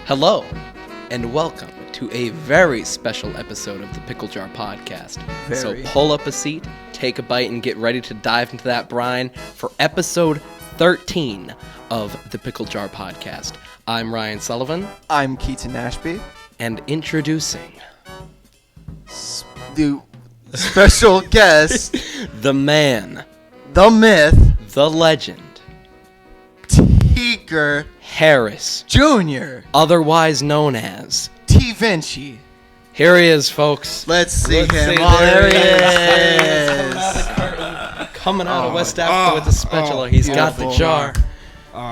Hello, and welcome to a very special episode of the Pickle Jar Podcast. So pull up a seat, take a bite, and get ready to dive into that brine for episode 13 of the Pickle Jar Podcast. I'm Ryan Sullivan. I'm Keaton Ashby. And introducing... the special guest... the man... the myth... the legend... Teaker Harris Jr. Otherwise known as... T Vinci. Here he is, folks. Let's see him. There he is. Coming out of West Africa with the spatula. He's got the jar.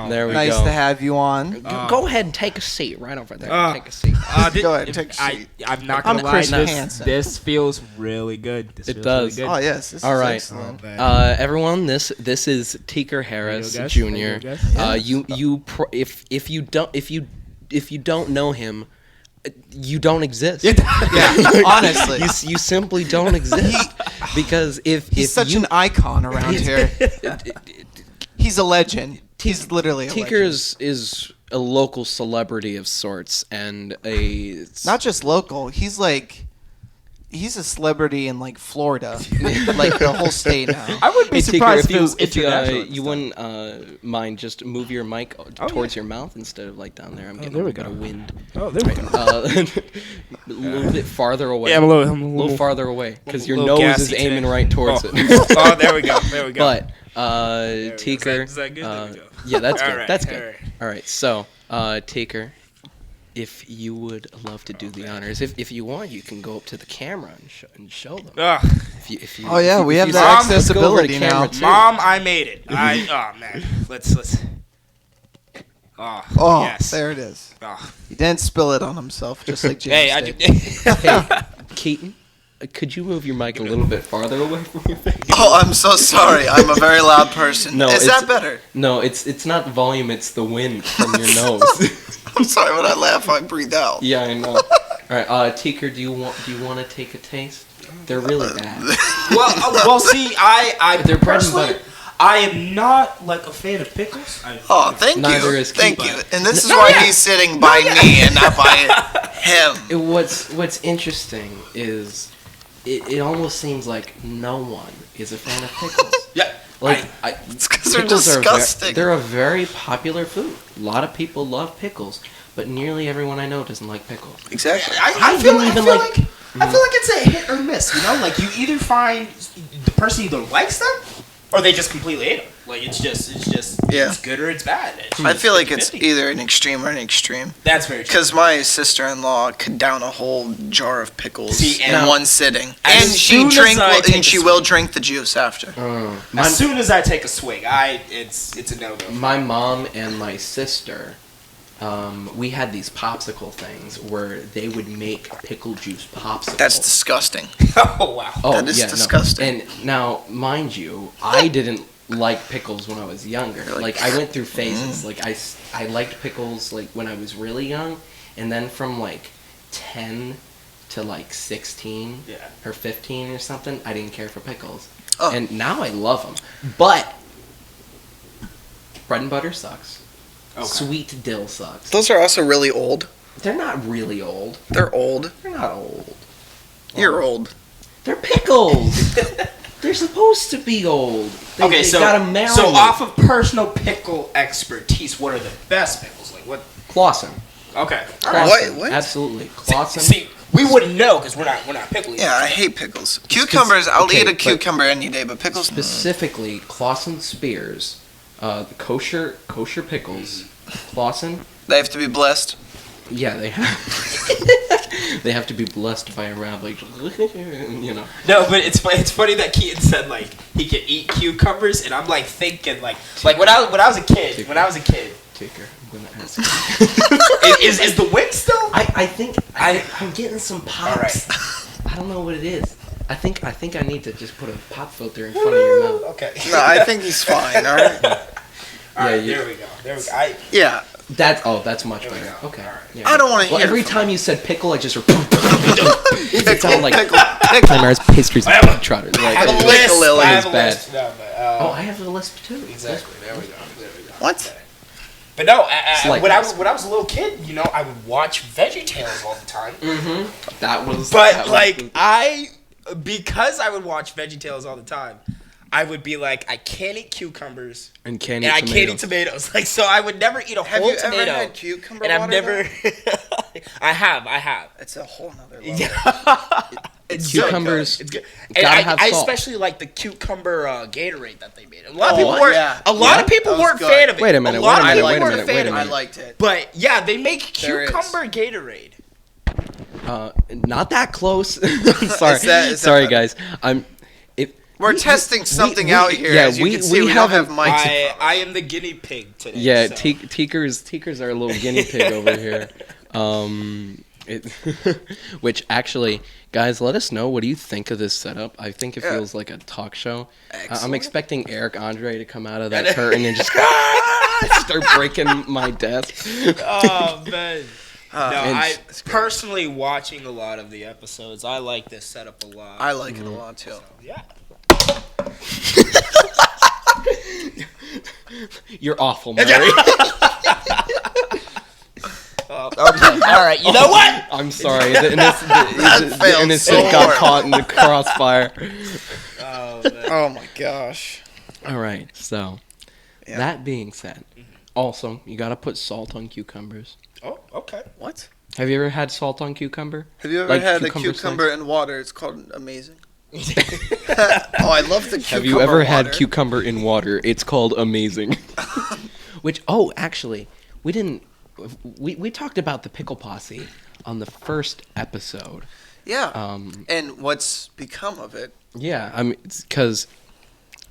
There we go. Nice to have you on. Go ahead and take a seat right over there. Take a seat. Go ahead, take a seat. I'm not going to lie. Hansen. This feels really good. It does. Really good. Oh, yes. This All is right. excellent. Everyone, this is Teaker Harris Jr. If you don't know him, you don't exist. Yeah, honestly. You simply don't exist. Because he's such an icon around here. He's a legend. He's literally a Teaker legend. is a local celebrity of sorts, and not just local. He's a celebrity in like Florida, like the whole state now. I would be surprised Teaker, if it was international. You wouldn't mind just move your mic towards your mouth instead of like down there. I'm getting a little bit of wind. Oh, there we go. A little bit farther away. Yeah, I'm a little farther away because your nose is aiming right towards it. Oh, there we go. There we go. But Teaker, is that good? There we go. yeah, that's good. Right, That's good. All right. So, Teaker, if you would love to do the honors, if you want, you can go up to the camera and show them. If you, we have you that let's go over to accessibility camera now. too. Mom, I made it. Oh man, let's. Oh, yes. There it is. Oh. He didn't spill it on himself, just like James did. Hey, Keaton, could you move your mic a little bit farther away from your face? Oh, I'm so sorry. I'm a very loud person. No, is that better? No, it's not volume. It's the wind from your nose. I'm sorry. When I laugh, I breathe out. Yeah, I know. All right, Teaker, do you want to take a taste? They're really bad. Well, see, They're bread and personally, butter. I am not like a fan of pickles. Thank Neither you. is Thank Keaton. you. And this is why he's sitting by me and not by him. What's interesting is it almost seems like no one is a fan of pickles. Yeah. It's because they're pickles disgusting. They're a very popular food. A lot of people love pickles, but nearly everyone I know doesn't like pickles. Exactly. I feel like it's a hit or miss. You know, like you either find the person either likes them or they just completely hate them. Like it's good or it's bad. I feel like it's 50. either an extreme or an extreme. That's very true. Because my sister-in-law could down a whole jar of pickles in one sitting, and she will drink the juice after. As soon as I take a swig, it's a no-go. My mom and my sister, we had these popsicle things where they would make pickle juice popsicles. That's disgusting. Oh wow. That is disgusting. No. And now, mind you, I didn't like pickles when I was younger. Like I went through phases. Like I liked pickles like when I was really young, and then from like 10 to like 16 or 15 or something, I didn't care for pickles. And now I love them. But bread and butter sucks. Okay. Sweet dill sucks. Those are also really old. They're not really old. They're old. They're not old. You're old. They're pickles. They're supposed to be old. They gotta marinate. So off of personal pickle expertise, what are the best pickles? Like what? Clausen. Okay. Clausen. What? Absolutely. Clausen. See, we wouldn't know because we're not pickle eaters. Yeah, I hate pickles. Cucumbers, I'll eat a cucumber any day, but pickles... Specifically, Clausen Spears, the kosher pickles, Clausen... They have to be blessed? Yeah, they have. They have to be blessed by a rabbi, you know. No, but it's funny that Keaton said like he could eat cucumbers, and I'm like thinking like when I was a kid. Teaker, I'm gonna ask you. is the wind still? I think I'm getting some pops. Right. I don't know what it is. I think I need to just put a pop filter in front of your mouth. Okay. No, I think he's fine. All right. There we go. Yeah. That's much better. Okay. Right. Yeah. I don't want to hear. Every time you said pickle, I just it sounded like pickle. Clamar's pastries and trotters. I have a Like, list. Lily I have is a bad. list. No, but, I have a lisp too. Exactly. There we go. What? But no, when I was a little kid, you know, I would watch VeggieTales all the time. Mm-hmm. That was. Because I would watch VeggieTales all the time, I would be like, I can't eat cucumbers and can't eat tomatoes. Like, so I would never eat a whole tomato. Have you ever had cucumber and water? I've never. I have. It's a whole nother level. Yeah. Cucumbers. It's good. And I especially like the cucumber Gatorade that they made. A lot of people weren't fan of it. Wait a minute. I liked it. But yeah, they make cucumber Gatorade. Not that close. Sorry, sorry, guys. We're testing something out here. Yeah, as you can see, we don't have mics. I am the guinea pig today. Yeah, so. Teaker's our little guinea pig over here. Which actually, guys, let us know, what do you think of this setup? I think it feels like a talk show. I'm expecting Eric Andre to come out of that curtain and just start breaking my desk. Oh man. I personally watching a lot of the episodes. I like this setup a lot. I like it a lot too. So, yeah. You're awful, Mary. Okay. All right. You know what? I'm sorry. The innocent got caught in the crossfire. Oh my gosh. All right. So, that being said, also you gotta put salt on cucumbers. Oh, okay. What? Have you ever had salt on cucumber? Have you ever had a cucumber in water? It's called amazing. I love the cucumber. Have you ever had cucumber in water? It's called amazing. Which, actually, we talked about the Pickle Posse on the first episode. Yeah. And what's become of it? Yeah, I mean, because,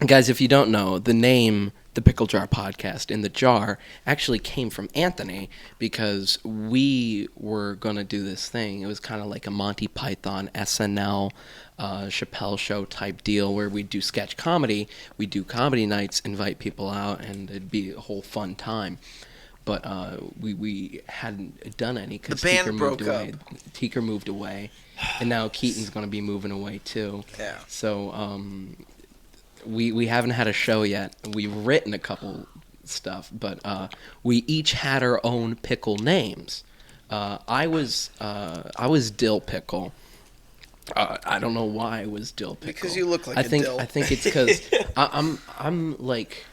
guys, if you don't know, the name The Pickle Jar Podcast in the jar actually came from Anthony, because we were going to do this thing. It was kind of like a Monty Python, SNL, Chappelle Show type deal where we'd do sketch comedy. We'd do comedy nights, invite people out, and it'd be a whole fun time. But we hadn't done any because Teaker moved away. Teaker moved away, and now Keaton's going to be moving away too. Yeah. So we haven't had a show yet. We've written a couple stuff, but we each had our own pickle names. I was Dill Pickle. I don't know why I was Dill Pickle. Because you look like a dill. I think it's because I'm like.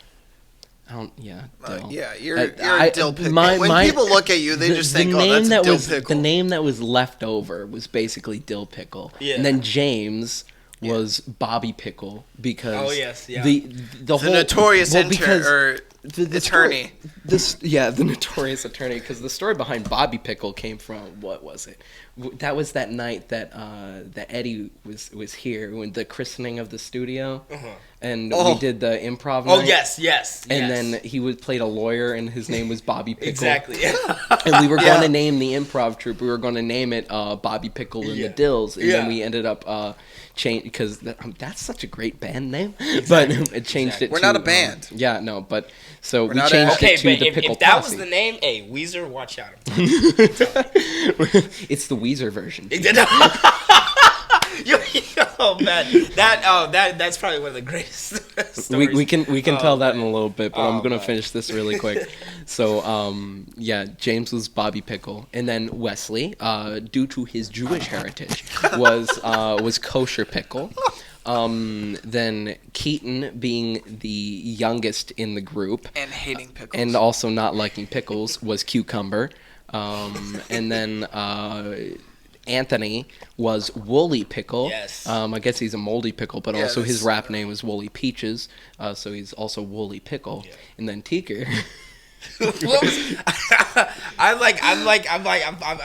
Dill. You're a dill pickle. When people look at you, they just think, that's a dill pickle. The name that was left over was basically Dill Pickle. Yeah. And then James was Bobby Pickle because the whole notorious attorney. The notorious attorney, because the story behind Bobby Pickle came from, what was it? That was that night that Eddie was here when the christening of the studio, and we did the improv night. Oh yes. And then he played a lawyer, and his name was Bobby Pickle. Exactly. And we were going to name the improv troupe. We were going to name it Bobby Pickle and the Dills, and then we ended up change, because that's such a great band name. But it changed it. We're not a band. But so we changed it to the Pickle Posse. If that was the name, Weezer, watch out. It's the Weezer version. Oh man, that's probably one of the greatest stories. We can tell that in a little bit, but I'm gonna finish this really quick. So James was Bobby Pickle, and then Wesley, due to his Jewish heritage, was Kosher Pickle. Then Keaton, being the youngest in the group and hating pickles, and also not liking pickles, was Cucumber. And then Anthony was Woolly Pickle. Yes. I guess he's a moldy pickle, but also his rap name was Woolly Peaches, so he's also Woolly Pickle. Yeah. And then Teaker. I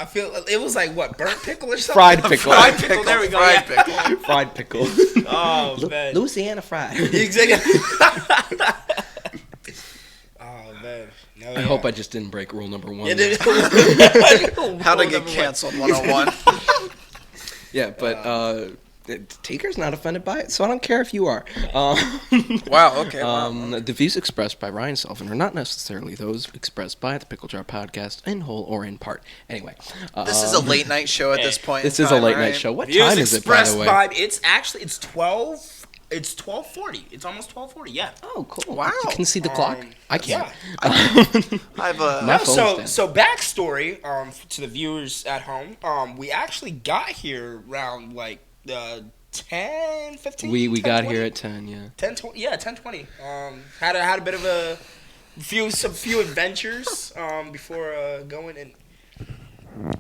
feel it was like what, burnt pickle or something? Fried pickle. Fried pickle. There we go. Fried pickle. Fried pickle. Oh man. Louisiana fried. Exactly. Oh man. No, I hope I just didn't break rule number 1. How to get canceled 101. Yeah, but Teaker's not offended by it, so I don't care if you are. Wow, okay. The views expressed by Ryan Sullivan are not necessarily those expressed by the Pickle Jar Podcast, in whole or in part. Anyway. This is a late night show at this point. This is a late night show. What time is it, by the way? It's 12. It's 12:40. It's almost 12:40. Yeah. Oh, cool. Wow. You can see the clock? I can't. Yeah. I've My phone's dead. So backstory to the viewers at home. We actually got here around like 10, 15. We 10, got 20? here at 10, yeah. 10:20. Yeah, 10:20. Had a bit of a few adventures before going and.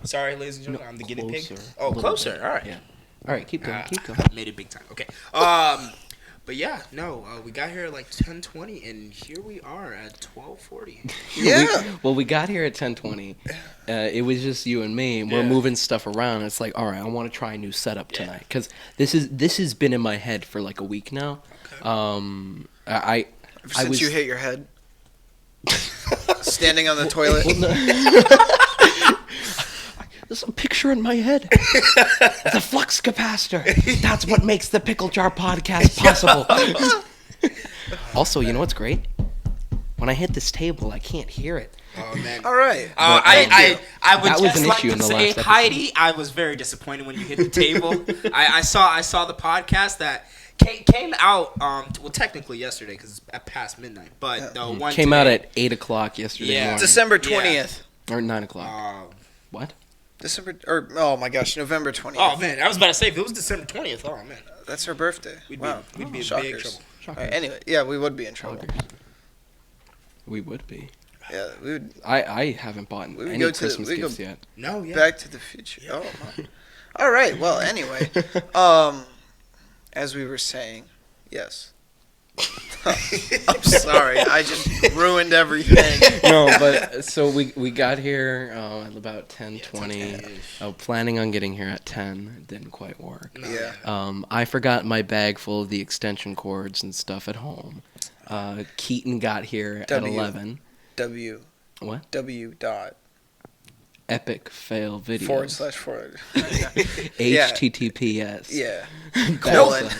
Sorry, ladies and gentlemen, I'm the guinea pig. Oh, closer. All right. Yeah. All right, keep going. Made it big time. Okay. But yeah, no, we got here at like 10:20, and here we are at 12:40. Yeah. We got here at 10:20. It was just you and me. We're moving stuff around. It's like, all right, I want to try a new setup tonight because this has been in my head for like a week now. Okay. Since you hit your head, standing on the toilet. There's a picture in my head. The flux capacitor. That's what makes the Pickle Jar Podcast possible. Also, you know what's great? When I hit this table, I can't hear it. Oh man! All right. I would That was just an like issue in to the say, last episode. Heidi, I was very disappointed when you hit the table. I saw the podcast that came out. Well, technically yesterday because it's at past midnight, but the one Came out today- at 8 o'clock yesterday Yeah. morning. December 20th. Or 9 o'clock. What? Oh my gosh, November 20th. Oh man, I was about to say if it was December 20th. Oh man, That's her birthday. we'd Wow. be in big Shockers. trouble. All right, anyway, yeah, we would be in trouble. We would be. Yeah, we would. I haven't bought We would any go to- Christmas we go- gifts yet. No, yeah. Back to the Future. Oh my. All right. Well, anyway, as we were saying, yes. I'm sorry, I just ruined everything. No, but so we got here at about 10:20. Planning on getting here at 10. It didn't quite work. Yeah. I forgot my bag full of the extension cords and stuff at home. Keaton got here at 11. What? W dot Epic fail video. // HTTPS. Yeah.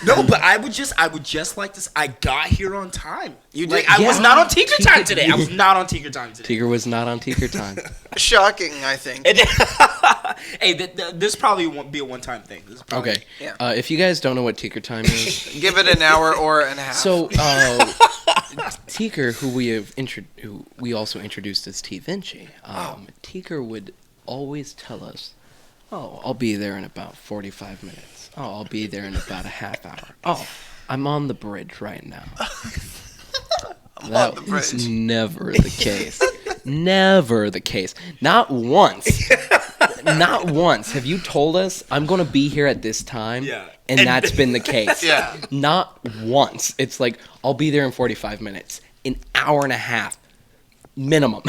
No, but I would just like this. I got here on time. You Like, did. I was Yeah. not on Teaker time today. I was not on Teaker time today. Teaker was not on Teaker time. Shocking, I think. Hey, this probably won't be a one-time thing. This is probably, Okay. Yeah. If you guys don't know what Teaker time is, Give it an hour or and a half. so Teaker, who we also introduced as T Vinci, Teaker would always tell us, "Oh, I'll be there in about 45 minutes. Oh, I'll be there in about a half hour. Oh, I'm on the bridge right now." That was never the case. Never the case. Not once. Not once have you told us I'm going to be here at this time. Yeah. And that's been the case. Yeah. Not once. It's like, I'll be there in 45 minutes. An hour and a half. Minimum.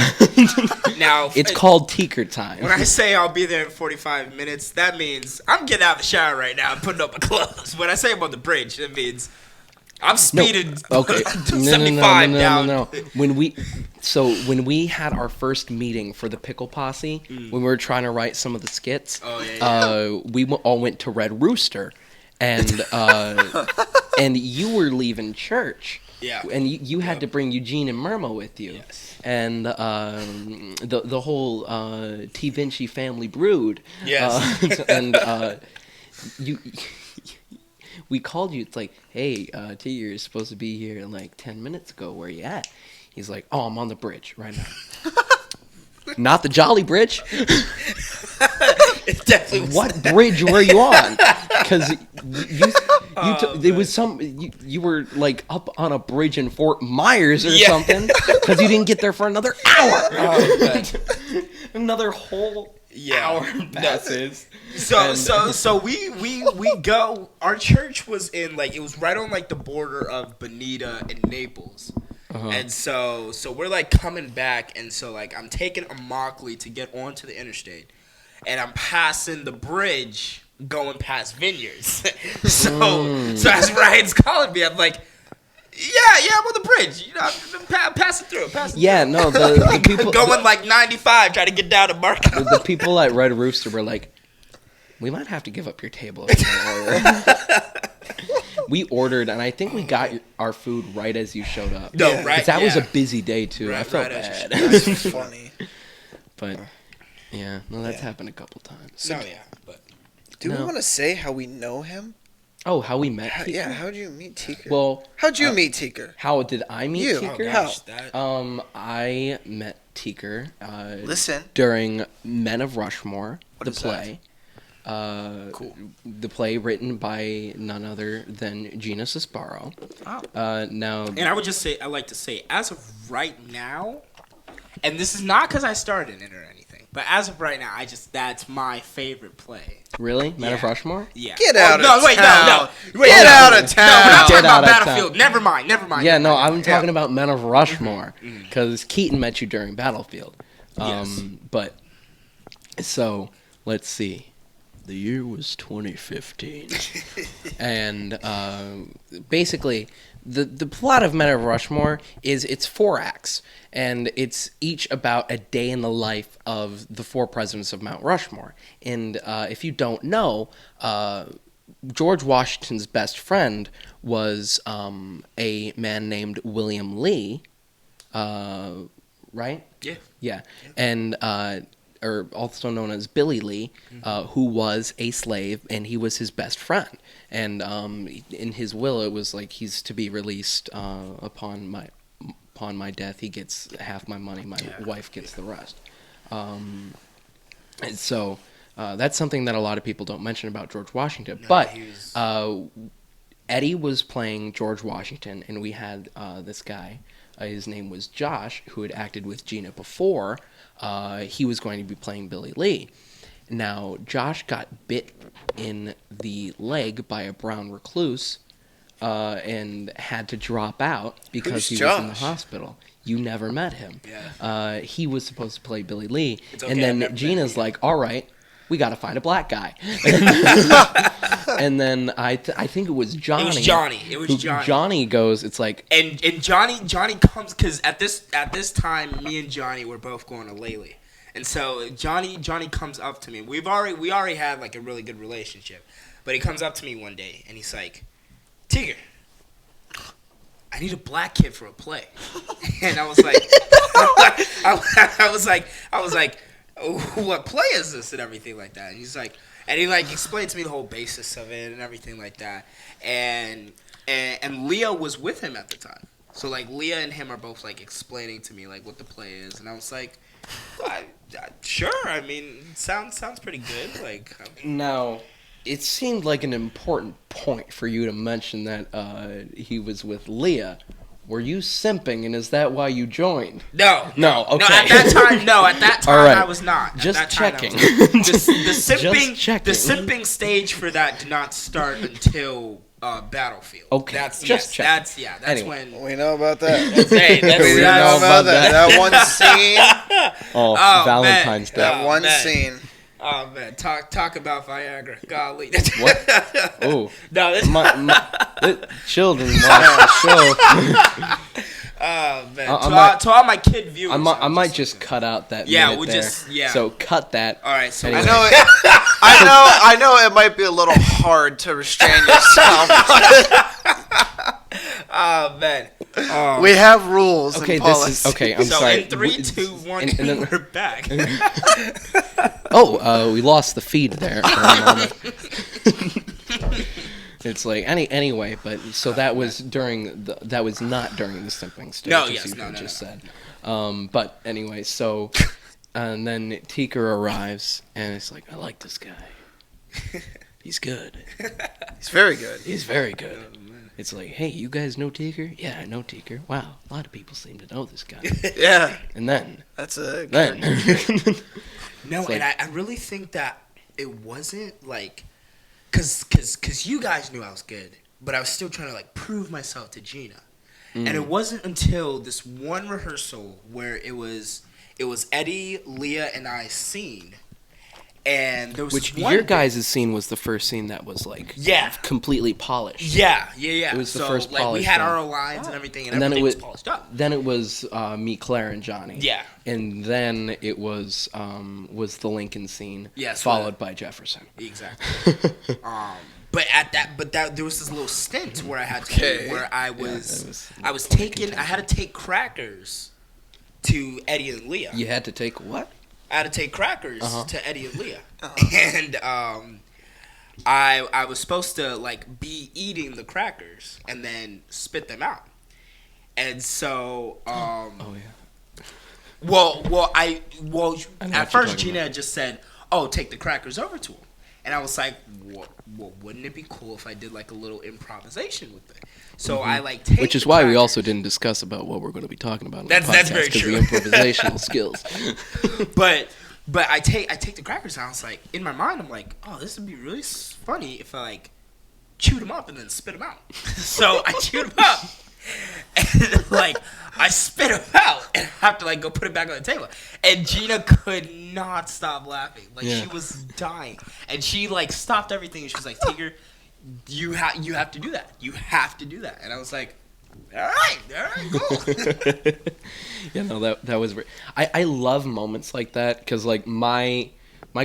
Now It's called Teaker time. when I say I'll be there in 45 minutes, that means I'm getting out of the shower right now and putting up my clothes. When I say I'm on the bridge, that means I'm speeding Okay. 75 down. No. When we had our first meeting for the Pickle Posse, when we were trying to write some of the skits, we all went to Red Rooster, and and you were leaving church. Yeah. And you had to bring Eugene and Myrma with you. Yes. And the whole T Vinci family brood. Yes. And we called you. It's like, hey, T, you're supposed to be here like 10 minutes ago. Where you at? He's like, oh, I'm on the bridge right now. Not the Jolly Bridge. It definitely was. What bridge were you on? Because there was you were like up on a bridge in Fort Myers or something. Because you didn't get there for another hour. Another whole hour passes. So we go. Our church was in like, it was right on like the border of Bonita and Naples. And so we're like coming back, and so like I'm taking a Immokalee to get onto the interstate, and I'm passing the bridge going past Vineyards. So as Ryan's calling me, I'm like, yeah, I'm on the bridge. You know, I'm passing through. Yeah, no, the people going like 95, trying to get down to Marco. The people at Red Rooster were like, we might have to give up your table if you order. We ordered, and I think we got our food right as you showed up. No, right? 'Cause that was a busy day too. Right, I felt right, bad. That's funny. But yeah, no, that's happened a couple times. No, yeah, but Do we No. want to say how we know him? Oh, how we met Teaker? Yeah, how'd you meet Teaker? Well, how'd you meet Teaker? How did I meet You. Teaker? How? I met Teaker. Listen. During Men of Rushmore, What the is play. Cool. The play written by none other than Gina Sesparo. Oh. Now, and I would just say, I like to say, as of right now, and this is not because I started it or anything, but as of right now, that's my favorite play. Really? Men of Yeah. Rushmore? Yeah. Get out of town. Wait, Get out of No, we're not town. talking about out of Battlefield. Never mind. Yeah, no, I'm talking about Men of Rushmore because Keaton met you during Battlefield. Yes. But so let's see. The year was 2015, and basically, the plot of Men of Rushmore is it's 4 acts, and it's each about a day in the life of the 4 presidents of Mount Rushmore. And if you don't know, George Washington's best friend was a man named William Lee, right? Yeah, and or also known as Billy Lee, who was a slave, and he was his best friend. And in his will, it was like he's to be released upon my death. He gets half my money. My wife gets the rest. And so that's something that a lot of people don't mention about George Washington. No, but Eddie was playing George Washington, and we had this guy. His name was Josh, who had acted with Gina before. He was going to be playing Billy Lee. Now, Josh got bit in the leg by a brown recluse and had to drop out because he was in the hospital. You never met him. Yeah. He was supposed to play Billy Lee. Okay, and then Gina's like, all right, we got to find a black guy. And then I think it was Johnny. It was Johnny. Johnny goes, it's like... And Johnny comes, because at this time, me and Johnny were both going to Lele. And so Johnny comes up to me. We already had like a really good relationship. But he comes up to me one day, and he's like, Teaker, I need a black kid for a play. And I was like, I was like, oh, what play is this and everything like that? And he's like, and he like explained to me the whole basis of it and everything like that. And Leah was with him at the time. So like Leah and him are both like explaining to me like what the play is, and I was like, sure. I mean, sounds pretty good. Like now, it seemed like an important point for you to mention that he was with Leah. Were you simping, and is that why you joined? No. Okay. No, at that time, right. I was not. Just checking. The simping stage for that did not start until Battlefield. Okay. That's checking. That's anyway. when We know about that. we know about that. That one scene. Oh, Valentine's Day. That one scene. Oh man, talk about Viagra. Golly. What? Oh. No, this children watch the show. Oh man. To all my kid viewers. I might just cut out that minute there. So cut that. All right. So anyway. I know it might be a little hard to restrain yourself. Oh man. We have rules. Okay, and this is okay. I'm sorry. In 3, 2, 1, and then we're back. We lost the feed there. It's like anyway, but so that was that was not during the simping stage. No, as yes, you no, just no. said. But anyway, so and then Teaker arrives, and it's like, I like this guy. He's good. He's very good. He's very good. It's like, hey, you guys know Teaker? Yeah, I know Teaker. Wow, a lot of people seem to know this guy. Yeah. And then That's a then No, like, and I really think that it wasn't like, cause you guys knew I was good, but I was still trying to like prove myself to Gina, and it wasn't until this one rehearsal where it was Eddie, Leah, and I's scene, and there was your guys' scene was the first scene that was like completely polished. Yeah. It was the first like polished we had one. our lines and everything, and then everything it was polished up. Then it was Meet Claire and Johnny. Yeah. And then it was the Lincoln scene. Yes. Followed by Jefferson. Exactly. But there was this little stint where I had to where I had to take crackers to Eddie and Leah. You had to take what? I had to take crackers to Eddie and Leah, and I was supposed to like be eating the crackers and then spit them out. And so at first Gina had just said, "Oh, take the crackers over to him." And I was like, well, wouldn't it be cool if I did like a little improvisation with it? So I like take Which is why we also didn't discuss about what we're going to be talking about. That's very true. The improvisational skills. But I take the crackers and I was like, in my mind, I'm like, oh, this would be really funny if I like chewed them up and then spit them out. So I chewed them up and like I spit them out and I have to like go put it back on the table. And Gina could not stop laughing. Like she was dying. And she like stopped everything and she was like, Teaker, you have to do that. You have to do that. And I was like, all right, cool. Yeah, no, that was. I love moments like that because like my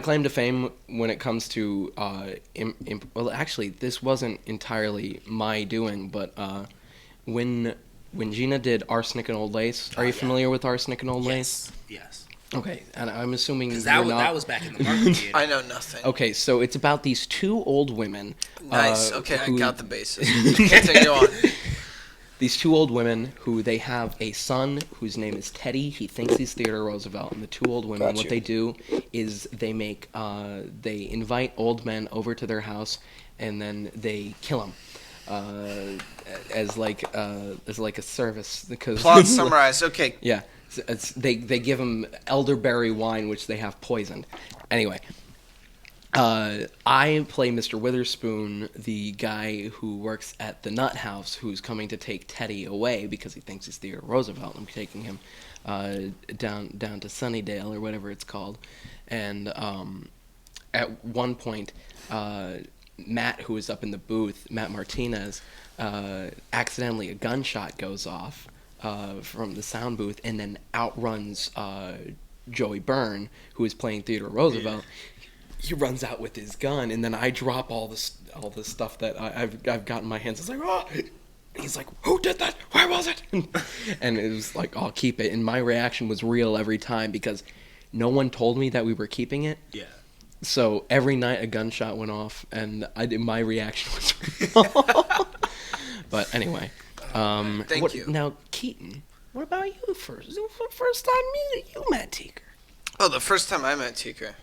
claim to fame when it comes to well, actually, this wasn't entirely my doing, but when Gina did Arsenic and Old Lace, are you familiar with Arsenic and Old Lace? Yes. Okay, and I'm assuming that was back in the market theater. I know nothing. Okay, so it's about these two old women. Nice. Okay, I got the basis. Continue on. These two old women who they have a son whose name is Teddy. He thinks he's Theodore Roosevelt. And the two old women, what they do is they invite old men over to their house, and then they kill them as like a service. Because plot summarized. Okay. Yeah. They give them elderberry wine, which they have poisoned. Anyway, I play Mr. Witherspoon, the guy who works at the Nut House, who's coming to take Teddy away because he thinks he's Theodore Roosevelt. I'm taking him down to Sunnydale or whatever it's called. And at one point, Matt, who is up in the booth, Matt Martinez, accidentally a gunshot goes off from the sound booth and then outruns Joey Byrne, who is playing Theodore Roosevelt. He runs out with his gun, and then I drop all the stuff that I've got in my hands. It's like, oh! He's like, who did that? Where was it? And it was like, I'll keep it. And my reaction was real every time because no one told me that we were keeping it. Yeah. So every night a gunshot went off, and my reaction was real. But anyway. Thank you. Now, Keaton, what about you first? First time you met Teaker. Oh, the first time I met Teaker.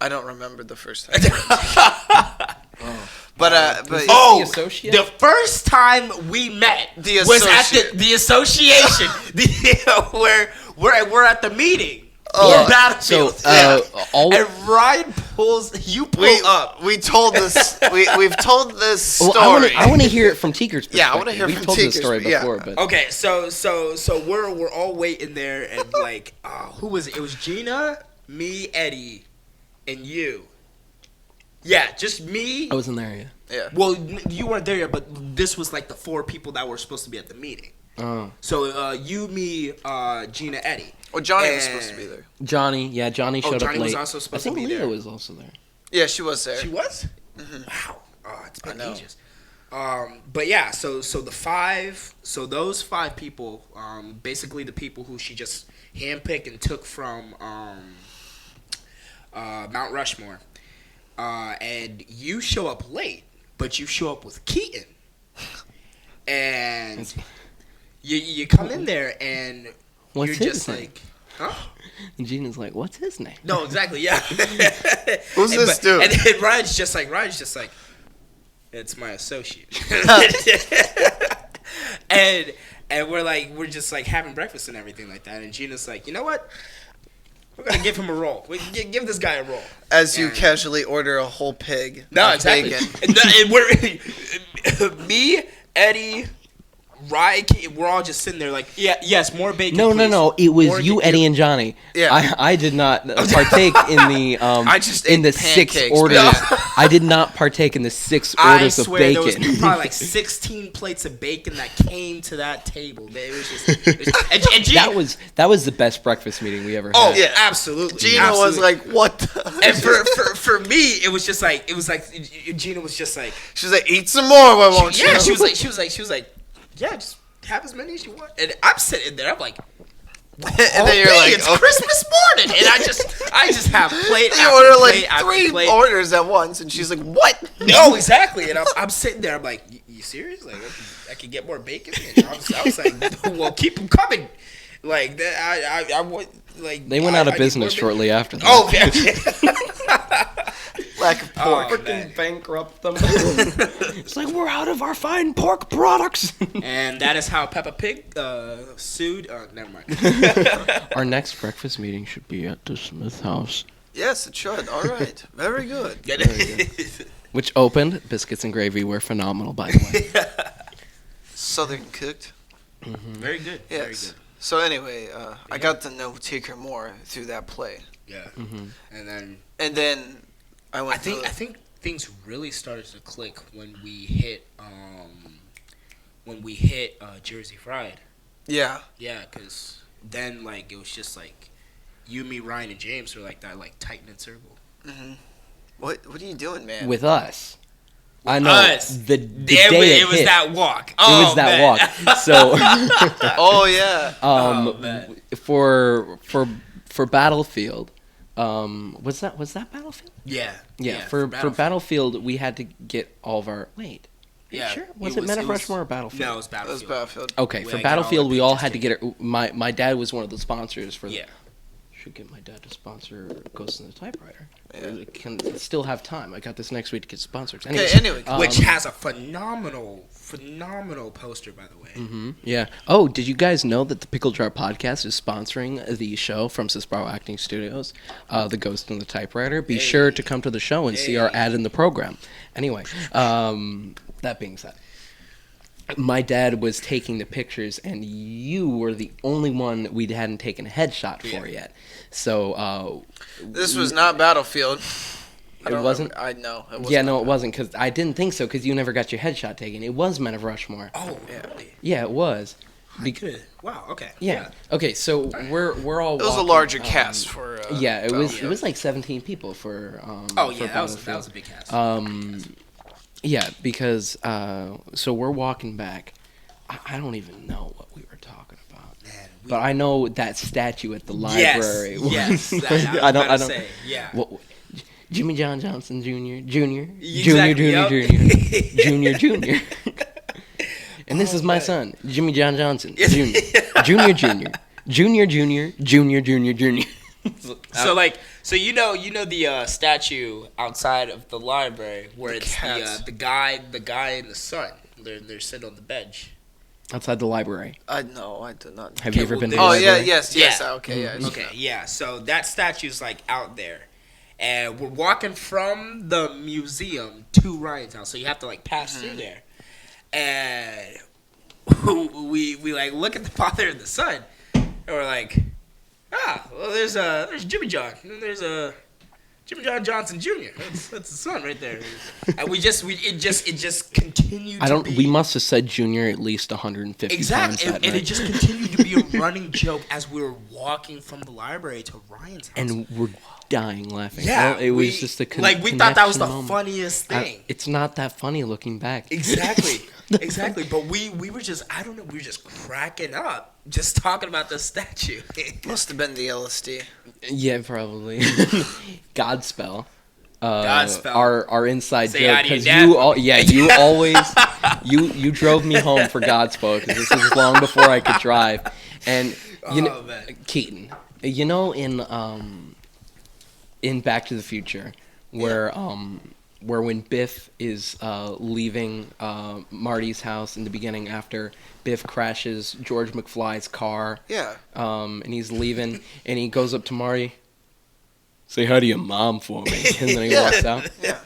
I don't remember the first time. But the associate? The first time we met was at the association where we're at the meeting. Battlefield. And Ryan pull up. We told this. We've told this story. Well, I want to hear it from Teaker's perspective. Yeah, I want to hear We've from told Teaker's this story before, but okay. So we're all waiting there, and like, who was it? It was Gina, me, Eddie, and you. Yeah, just me. I wasn't there yet. Yeah. Well, you weren't there yet, but this was like the 4 people that were supposed to be at the meeting. Oh. So you, me, Gina, Eddie. Oh, Johnny was supposed to be there. Johnny showed up late. Was also supposed to be there. I think Leah was also there. Yeah, she was there. She was? Mm-hmm. Wow. Oh, it's been ages. But yeah, so those 5 people, basically the people who she just handpicked and took from Mount Rushmore. And you show up late, but you show up with Keaton. And you come in there and What's you're his just name? like, huh? And Gina's like, what's his name? No, exactly, yeah. Who's this dude? And then Ryan's just like, it's my associate. and we're just like having breakfast and everything like that. And Gina's like, you know what? We're gonna give him a roll. Give this guy a roll. As you casually order a whole pig. No, exactly. And we're me, Eddie, Ryan, we're all just sitting there like, yes, more bacon. No. It was more you, Eddie, and Johnny. Yeah. I did not partake in the I just in the ate 6 pancakes, orders. no. I did not partake in the 6 orders of bacon. There was probably like 16 plates of bacon that came to that table. It was just and Gina, that was the best breakfast meeting we ever had. Oh yeah, absolutely. Gina was like, "What?" And for me, it was like Gina was just like, she was like, "Eat some more, why won't you?" Yeah, she was like, yeah, just have as many as you want. And I'm sitting there, I'm like, And then you're like, it's Christmas morning, and I just have plate. You order like 3 orders at once, and she's like, "What?" No, exactly. And I'm sitting there. I'm like, "You serious? Like, I can get more bacon?" And I was like, "Well, keep them coming." Like that. I would like. They went out of business shortly after that. Oh, yeah. Lack of pork. Freaking bankrupt them. It's like, we're out of our fine pork products. And that is how Peppa Pig sued. Never mind. Our next breakfast meeting should be at the Smith house. Yes, it should. All right. Very good. Which opened. Biscuits and gravy were phenomenal, by the way. Southern cooked. Mm-hmm. Very good. Yes. Very good. So anyway, I got to know Teaker more through that play. Yeah. Mm-hmm. And then I went. I think things really started to click when we hit Jersey Fried. Yeah. Yeah, because then like it was just like you, me, Ryan, and James were like that like tight knit circle. Mm-hmm. What are you doing, man? With us. I know. Us. The day it was hit, that walk. It was that walk. So. Oh yeah. For Battlefield. Was that Battlefield? Yeah. For Battlefield, we had to get all of our. Wait. Yeah. Sure. Was it Men of Rushmore or Battlefield? No, it was Battlefield. It was Battlefield. Okay, for Battlefield, we all had to get it. My dad was one of the sponsors for. Yeah. Should get my dad to sponsor Ghost in the Typewriter. Yeah. I can still have time. I got this next week to get sponsors. Anyway, which has a phenomenal poster, by the way. Mm-hmm, yeah. Oh, did you guys know that the Pickle Jar Podcast is sponsoring the show from Sisbaro Acting Studios, The Ghost in the Typewriter? Be sure to come to the show and see our ad in the program. Anyway, that being said, my dad was taking the pictures, and you were the only one we hadn't taken a headshot for yet. So this was not Battlefield. It wasn't. I know. It Yeah, no, it wasn't, because I didn't think so, because you never got your headshot taken. It was Men of Rushmore. Oh, really? Yeah, it was. Wow. Okay. Yeah. Okay. So we're all. It was a walking, larger cast for. Yeah, it was like 17 people for. That was a big cast. Yeah, because so we're walking back. I don't even know what we were talking about. Man, but I know that statue at the library. Yes. I don't. Say, yeah. What, Jimmy John Johnson Jr. Jr. And this is my son, Jimmy John Johnson Jr. Jr. So you know the statue outside of the library where it's the guy and the son. They're sitting on the bench. Outside the library. No, I did not. Have you ever been to the Oh library? yes. Yeah. Okay, yeah. Okay, yeah. So that statue's like out there. And we're walking from the museum to Ryan's house. So you have to like pass through there. And we like look at the father and the son. And we're like, well there's Jimmy John. And there's Jimmy John Johnson Jr. That's the son right there. And it just continued to be. We must have said Junior at least 150 times exactly, that and night. it just continued to be a running joke as we were walking from the library to Ryan's house. And we're dying laughing. Yeah, it was just a we thought that was the moment. funniest thing. It's not that funny looking back. Exactly. But we were just, I don't know, we were just cracking up just talking about the statue. Must have been the LSD. Yeah, probably. Godspell. Godspell. Our inside Say joke, hi to your because dad. you always you drove me home for Godspell, because this was long before I could drive, and man. Keaton, in Back to the Future, where when Biff is leaving Marty's house in the beginning after Biff crashes George McFly's car. Yeah. And he's leaving, and he goes up to Marty. Say hi to your mom for me. And then he walks out. Yeah.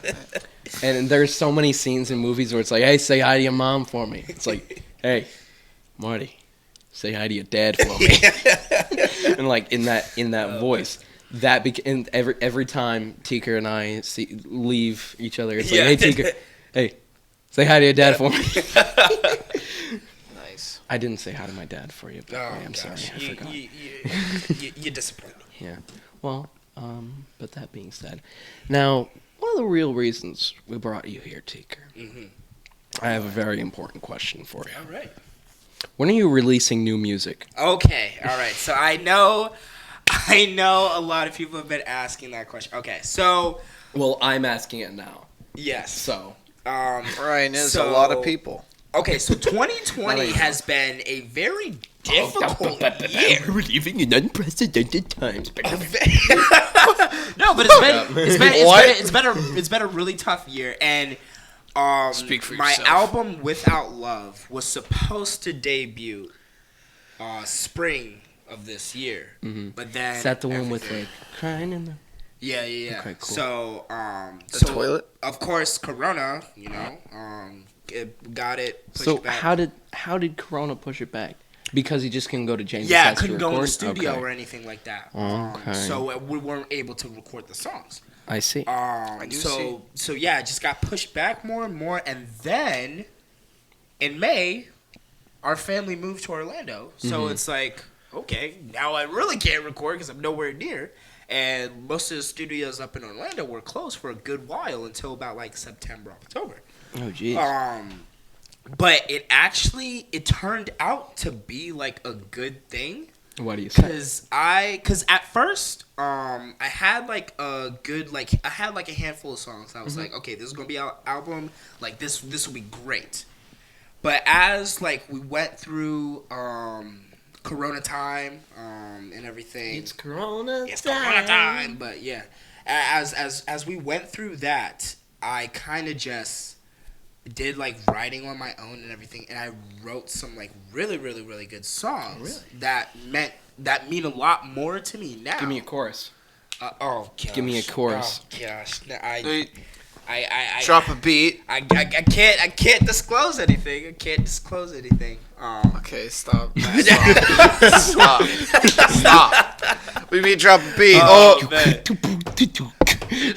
And there's so many scenes in movies where it's like, hey, say hi to your mom for me. It's like, hey, Marty, say hi to your dad for me. And like in that voice. And every time Teaker and I leave each other, it's like, hey, Teaker, hey, say hi to your dad for me. Nice. I didn't say hi to my dad for you, but I'm gosh. sorry, I forgot. You disappointed me. Yeah. Well, but that being said, now, one of the real reasons we brought you here, Teaker, I have a very important question for you. All right. When are you releasing new music? Okay, all right. So I know a lot of people have been asking that question. Okay, so. Well, I'm asking it now. Yes. So. Ryan is a lot of people. Okay, so 2020 has been a very difficult year. We're living in unprecedented times. No, but it's been a really tough year, and Speak for my yourself. album Without Love was supposed to debut spring of this year, but then Is that the one with like crying in the? Yeah. Okay, cool. So The toilet? of course, Corona, it got it pushed So back. how did Corona push it back? Because he just couldn't go to James' Yeah, house to couldn't go in the record? studio Okay. or anything like that. Okay. So we weren't able to record the songs. I see. So yeah, it just got pushed back more and more, and then in May, our family moved to Orlando. So it's like, okay, now I really can't record because I'm nowhere near. And most of the studios up in Orlando were closed for a good while until about like September, October. Oh jeez. But it turned out to be like a good thing. What do you say? Cause at first, I had like a handful of songs. I was like, okay, this is gonna be our album. Like this will be great. But as like we went through Corona time and everything, It's Corona time. But yeah, as we went through that, I kind of just did like writing on my own and everything, and I wrote some like really good songs that mean a lot more to me now. Give me a chorus. Oh gosh. Give me a chorus. Oh gosh. I Drop a beat. I can't disclose anything. Okay, stop. Stop. We mean drop a beat. Man.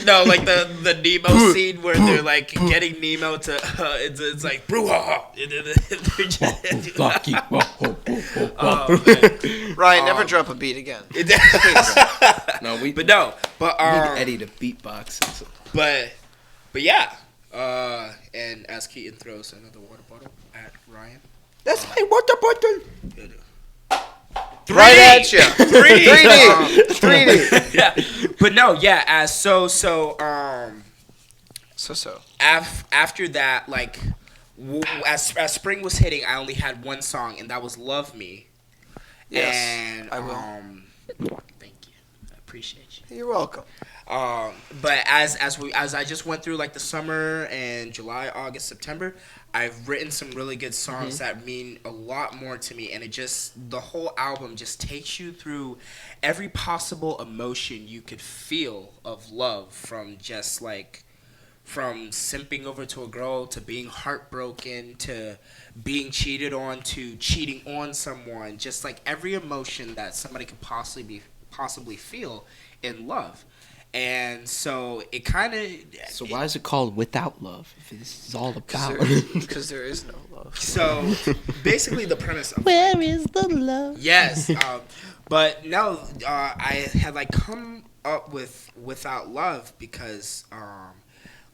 No, like the Nemo scene where they're like getting Nemo to it's like brouhaha. Ryan, never drop a beat again. No, we But need Eddie to beatbox. but yeah. And as Keaton throws another water bottle at Ryan. That's my water bottle. Right at you. 3D. Yeah. But no, yeah, after that, like as spring was hitting, I only had one song, and that was "Love Me." Yes, and I will. Thank you, I appreciate you. You're welcome. But as I just went through like the summer and July, August, September, I've written some really good songs that mean a lot more to me, and the whole album just takes you through every possible emotion you could feel of love, from simping over to a girl, to being heartbroken, to being cheated on, to cheating on someone, just like every emotion that somebody could possibly feel in love. And so it kind of... So why is it called Without Love? If this is all about... Because there is no love. So basically the premise of... Where is the love? Yes. But no, I had like come up with Without Love because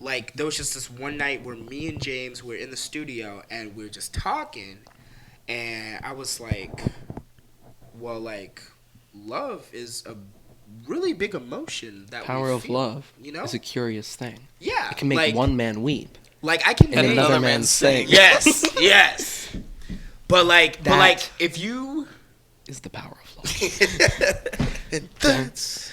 like there was just this one night where me and James were in the studio and we were just talking, and I was like, well, like love is a really big emotion that Power of feel, love, you know, is a curious thing. Yeah, It can make like, one man weep like I can and make another man sing. Yes. But like if you is the power of love. That's...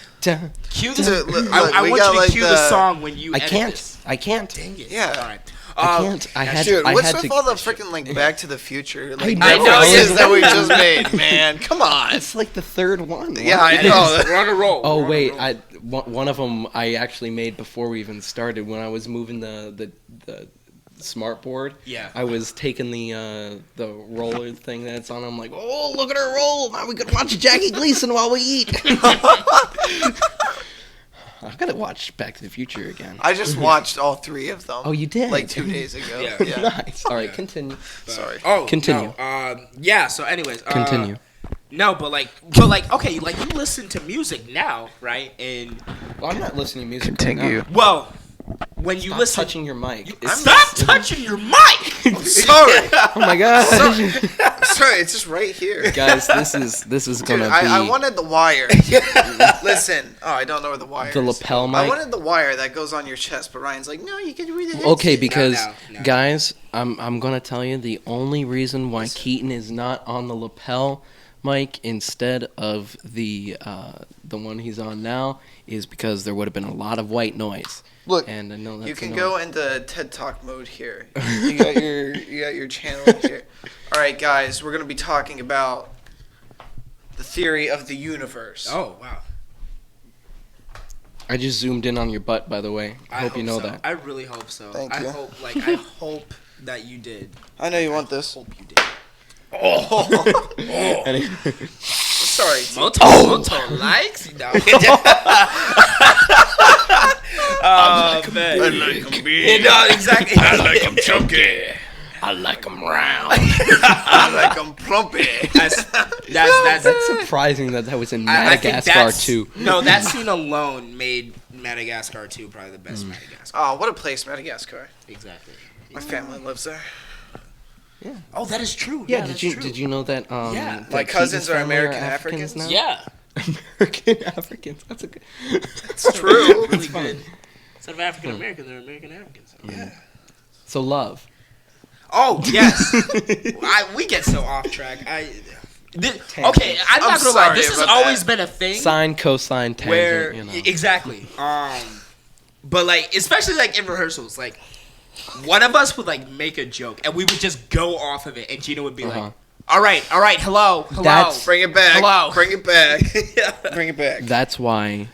cue Look, I we want got, you to like, cue the song when you. I edit can't. this. I can't. Dang it. Yeah. All right. I can't. I had. Dude, I what's had with to. all the freaking like Back to the Future like I know, references yeah. that we just made, man? Come on. It's like the third one. Yeah, I know. We're on a roll. Oh We're on a wait, roll. one of them I actually made before we even started when I was moving the smart board. Yeah. I was taking the roller thing that's on. I'm like, oh, look at her roll! Now we can watch Jackie Gleason while we eat. I gotta watch Back to the Future again. I just watched all three of them. Oh, you did? Like 2 days ago. Yeah. Yeah. Nice. All right, continue. Sorry. Oh, Continue. No, yeah. So, anyways, Continue. No, but okay, like you listen to music now, right? And Well, I'm not listening to music. Continue. Right now. well, when you Stop listen, touching your mic. stop touching your mic. Sorry. Oh my god. Sorry, it's just right here. Guys, this is Dude, gonna be. I wanted the wire. Listen. Oh, I don't know where the wire is. The lapel mic. I wanted the wire that goes on your chest, but Ryan's like, no, you can read the headset. Okay, because No. guys, I'm gonna tell you the only reason why Keaton is not on the lapel mic instead of the one he's on now is because there would have been a lot of white noise. Look, and I know that's you can annoying. go into TED Talk mode here. You got your channel here. All right, guys, we're gonna be talking about the theory of the universe. Oh wow. I just zoomed in on your butt, by the way. I hope you know so. that. I really hope so. Thank you. I hope that you did. I know you want this. Hope you did. Sorry. Moto likes you know. Man. I like 'em big. You know, exactly. I like 'em chunky. I like them round. I like 'em plumpy. That's surprising that was in I think Madagascar too. No, that scene alone made Madagascar 2 probably the best Madagascar. Oh, what a place, Madagascar. Exactly. My family lives there. Yeah. Oh, that is true. Yeah, that's did true. you know that? Yeah. that My cousins Keaton's are family American Africans Africans? now? Yeah, American Africans. That's a good. It's true. really good. Instead of African American, they're American Africans. Yeah. So love. Oh yes, we get so off track. Okay, I'm not gonna lie. sorry This has about always that. been a thing. Sine, cosine, tangent. Where you know. exactly. But like, especially like in rehearsals, like one of us would like make a joke and we would just go off of it, and Gina would be like, all right, hello. That's- Bring it back. Hello. Bring it back. Bring it back. That's why.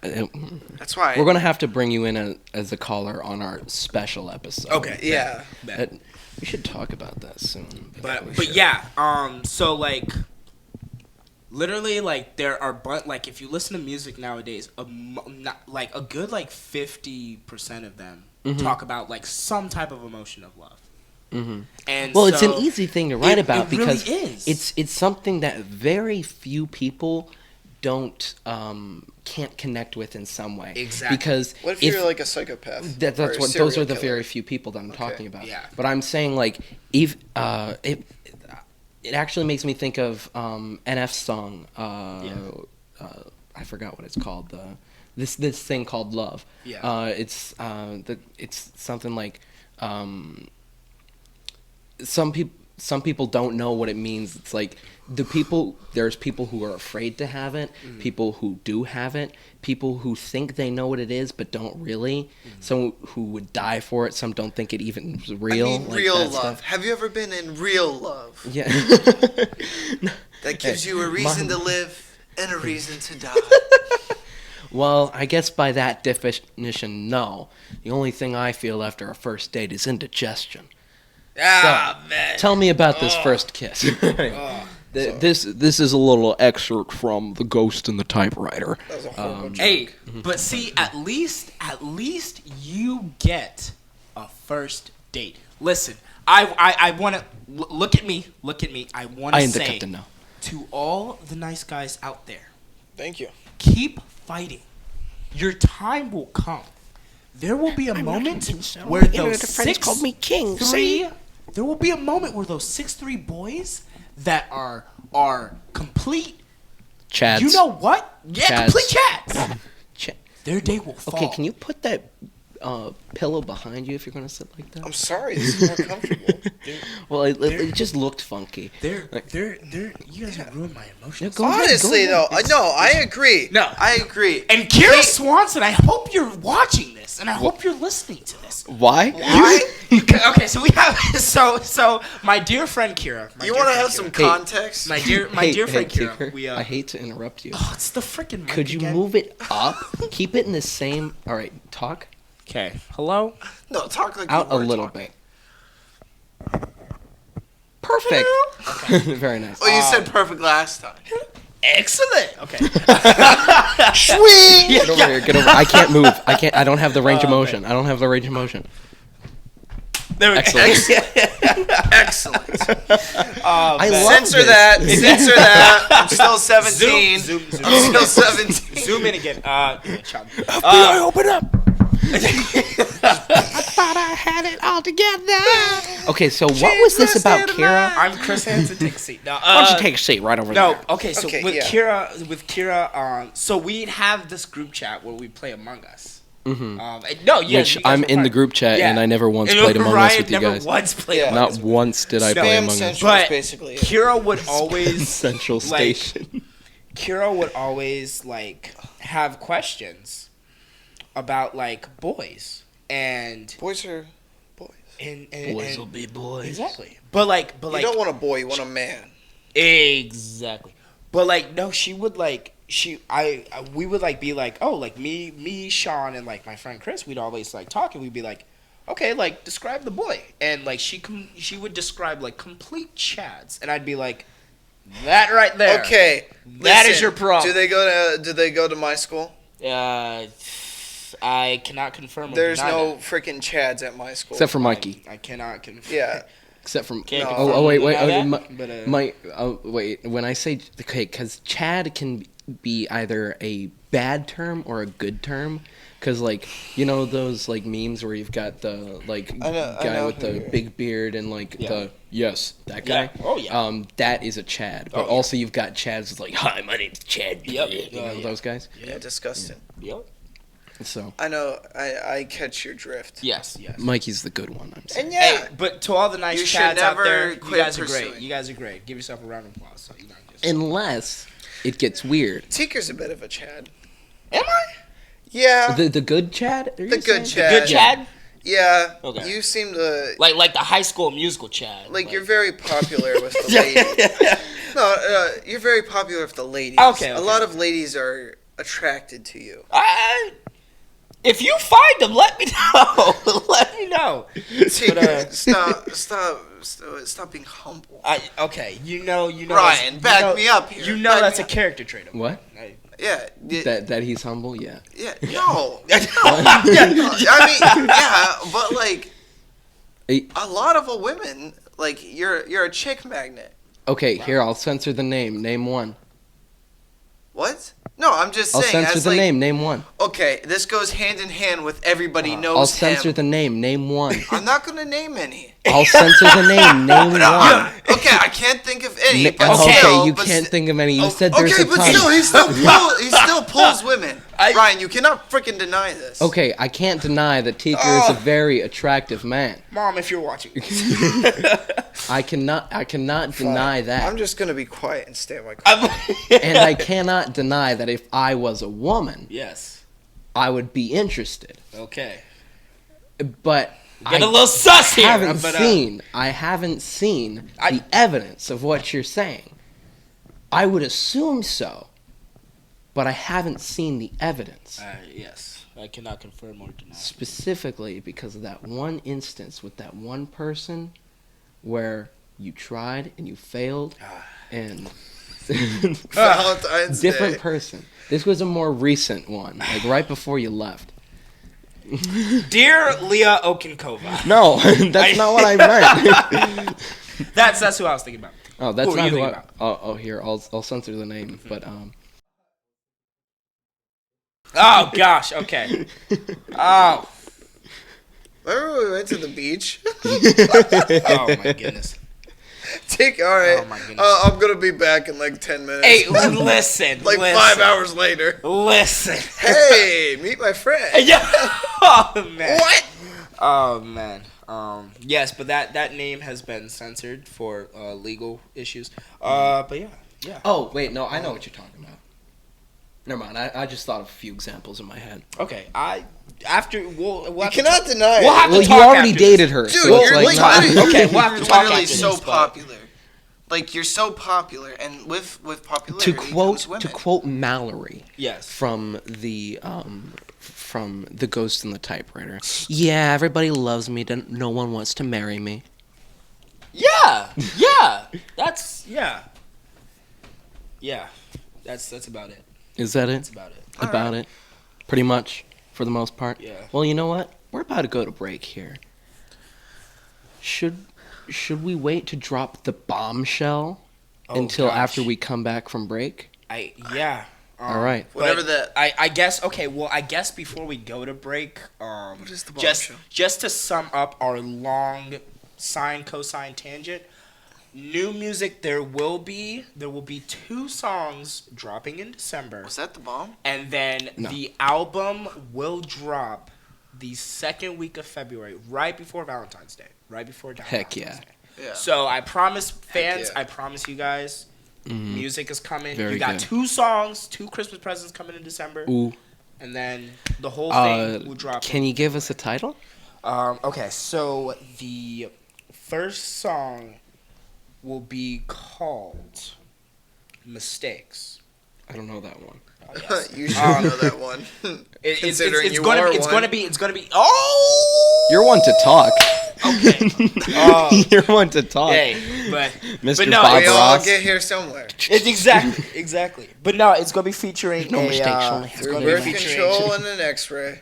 That's why. We're gonna have to bring you in as a caller on our special episode. Okay, Yeah. We should talk about that soon. But yeah, so like, literally, like there are like if you listen to music nowadays, like a good like 50% of them talk about like some type of emotion of love. Mm-hmm. And well, so it's an easy thing to write about it because really is. it's something that very few people don't can't connect with in some way. Exactly. Because What if you're like a psychopath? that's or a what those serial are the killer? very few people that I'm talking about. Yeah. But I'm saying like it actually makes me think of NF's song. I forgot what it's called. This thing called Love. Yeah. It's something like some people don't know what it means. It's like there's people who are afraid to have it, people who do have it, people who think they know what it is but don't really, some who would die for it, some don't think it even is real. I mean, like real that love. stuff. Have you ever been in real love? Yeah. That gives you a reason to live and a reason to die. Well, I guess by that definition, no. The only thing I feel after a first date is indigestion. man. Tell me about this first kiss. This is a little excerpt from The Ghost in the Typewriter. That was a horrible joke. Hey, but see, at least you get a first date. Listen, I want to look at me. I want I to am the say captain now. to all the nice guys out there, Thank you. keep fighting. Your time will come. There will be a moment where those 6'3", there will be a moment where those 6'3" boys that are complete Chads. You know what? Yeah, Chads. complete chats. Their day will fall. Okay, can you put that pillow behind you if you're going to sit like that? I'm sorry. This is more comfortable. Well, it just looked funky. They're you guys have ruined my emotions. Go ahead, Honestly, though, no, I agree. No. I agree. And Kira Swanson, I hope you're watching this, and I hope you're listening to this. Why? Why? Okay, so we have so my dear friend Kira. You want to have some context? My dear friend Kira. Teaker, I hate to interrupt you. Oh, it's the freaking mic Could you again. move it up? Keep it in the same. All right, talk Okay. Hello. No, talk like out you a were little talking. bit. Perfect. Very nice. Oh, you said perfect last time. Excellent. Okay. Swing. Get over here. Get over. I can't move. I don't have the range of motion. I don't have the range of motion. There we go. Excellent. Excellent. I love Censor this. that. Censor that. I'm still 17. Zoom. I'm still 17. Zoom in again. FBI, open up. I thought I had it all together. Okay, so what was this about Kira? I'm Chris Hansen. Take a seat. No, Why don't you take a seat right over there? No, okay. So Okay, with yeah. Kira, so we'd have this group chat where we play Among Us. Mm-hmm. No, yeah, Which you guys I'm were in the fine. group chat, Yeah. and I never once And played Among Us Ryan with you never guys. once played Yeah. Among Not Us. once did I play Spam Among Us. Central is But basically it. Kira would always Central like, Station. Kira would always like have questions about like boys and Boys are boys. and Boys will be boys. exactly. But You don't want a boy, you want a man. exactly. But like no, she would like we would like be like, oh, like me, Sean, and like my friend Chris, we'd always like talk, and we'd be like, okay, like describe the boy, and like she would describe like complete chads, and I'd be like, that right there. Okay, That is listen, your problem. Do they go to my school? I cannot confirm. Or There's deny no that. freaking chads at my school. Except for Mikey. I cannot confirm. Yeah. Except from Can't No. confirm oh wait or deny wait that, but, wait when I say okay because Chad can be either a bad term or a good term because like you know those like memes where you've got the like I guy know with who the you're- big beard and like Yeah. that guy Yeah. Oh, yeah. that is a Chad but Oh, yeah. also you've got Chads that's like hi my name's Chad Yep. you know Yeah. those guys Yeah, disgusting. Yep. so I know. I catch your drift. Yes. Mikey's the good one I'm saying. And yeah, Hey, but to all the nice You should chads out never there, you quit guys are pursuing. great. You guys are great. Give yourself a round of applause. So you know, just... Unless it gets weird. Teaker's a bit of a Chad. Am I Yeah. The good Chad? Are you The good saying? Chad. good Chad? Yeah. Okay. You seem to Like the High School Musical Chad. like you're very popular with the ladies. No, you're very popular with the ladies. Okay, A okay. lot of ladies are attracted to you. If you find them, let me know. Let me know. Teaker, stop being humble. Okay, you know. Ryan, that's- back you know, me up here. You know Back that's me a up. character trait of mine. What? Yeah. That he's humble? Yeah. Yeah. No. I mean, yeah, but like Hey, a lot of women, like you're a chick magnet. okay, here, I'll censor the name. Name one. What? No, I'm just I'll saying. censor as the like, name. Name one. Okay, this goes hand in hand with everybody knows I'll censor him. the name. Name one. I'm not gonna name any. I'll censor the name. Name one. Okay, I can't think of any. Na- But okay, still, you but can't st- think of any. You Oh, said there's okay, a but ton. still, he still pulls women. Ryan, you cannot freaking deny this. Okay, I can't deny that Teaker is a Oh. very attractive man. Mom, if you're watching. I cannot deny that. I'm just gonna be quiet and stay at my corner. And I cannot deny that if I was a woman, Yes. I would be interested. Okay. But Get a little sus here. I haven't seen I- the evidence of what you're saying. I would assume so, but I haven't seen the evidence. Yes. I cannot confirm or deny. Specifically because of that one instance with that one person where you tried and you failed and Valentine's different Day. person. This was a more recent one, like right before you left. Dear Leah Okinkova. No, that's not what I meant. That's who I was thinking about. Oh, that's Who were not you who thinking about? Oh, here, I'll censor the name, but Oh gosh. Okay. Oh. Remember when we went to the beach? Oh my goodness. All right. Oh, my goodness. I'm gonna be back in like 10 minutes. Hey, listen. like listen. 5 hours later. Listen. Hey, meet my friend. Yeah. Oh man. What? Oh man. Yes, but that name has been censored for legal issues. But yeah. oh wait, no, I know what you're talking about. Never mind, I just thought of a few examples in my head. Okay. We'll You have to cannot deny We'll it. have to Well, you talk already after dated this. her, Dude, so you're it's like like not- literally, Okay, we'll have to you're talk literally after so this, but- popular. Like you're so popular, and with popularity to comes women. quote Mallory Yes. from the Ghost in the Typewriter. Yeah, everybody loves me. No one wants to marry me. Yeah. Yeah. That's yeah. Yeah. That's about it. Is that it? That's about it. About it? Pretty much, for the most part. Yeah. Well, you know what? We're about to go to break here. Should we wait to drop the bombshell Oh, until gosh. after we come back from break? Yeah. All right. Whatever that. I guess. Okay. Well, I guess before we go to break, What is the bomb just show? just to sum up our long sine cosine tangent. New music. There will be 2 songs dropping in December, Was that the bomb? and then No. the album will drop the second week of February, right before Valentine's Day, right before Heck Valentine's yeah. Day. Yeah. So I promise fans, yeah. I promise you guys, music is coming. Very you got good. 2 songs, 2 Christmas presents coming in December, Ooh. and then the whole thing will drop. Can you give us a title? Okay, so the first song will be called Mistakes. I don't know that one. You should know that one. Considering you are it's one. gonna be. Oh, You're one to talk. Okay. You're one to talk. Hey, but Mr. no, Bob We all Ross. get here somewhere. it's exactly. But no, it's gonna be featuring No a, mistakes, only it's Through gonna birth be featuring control and an X-ray.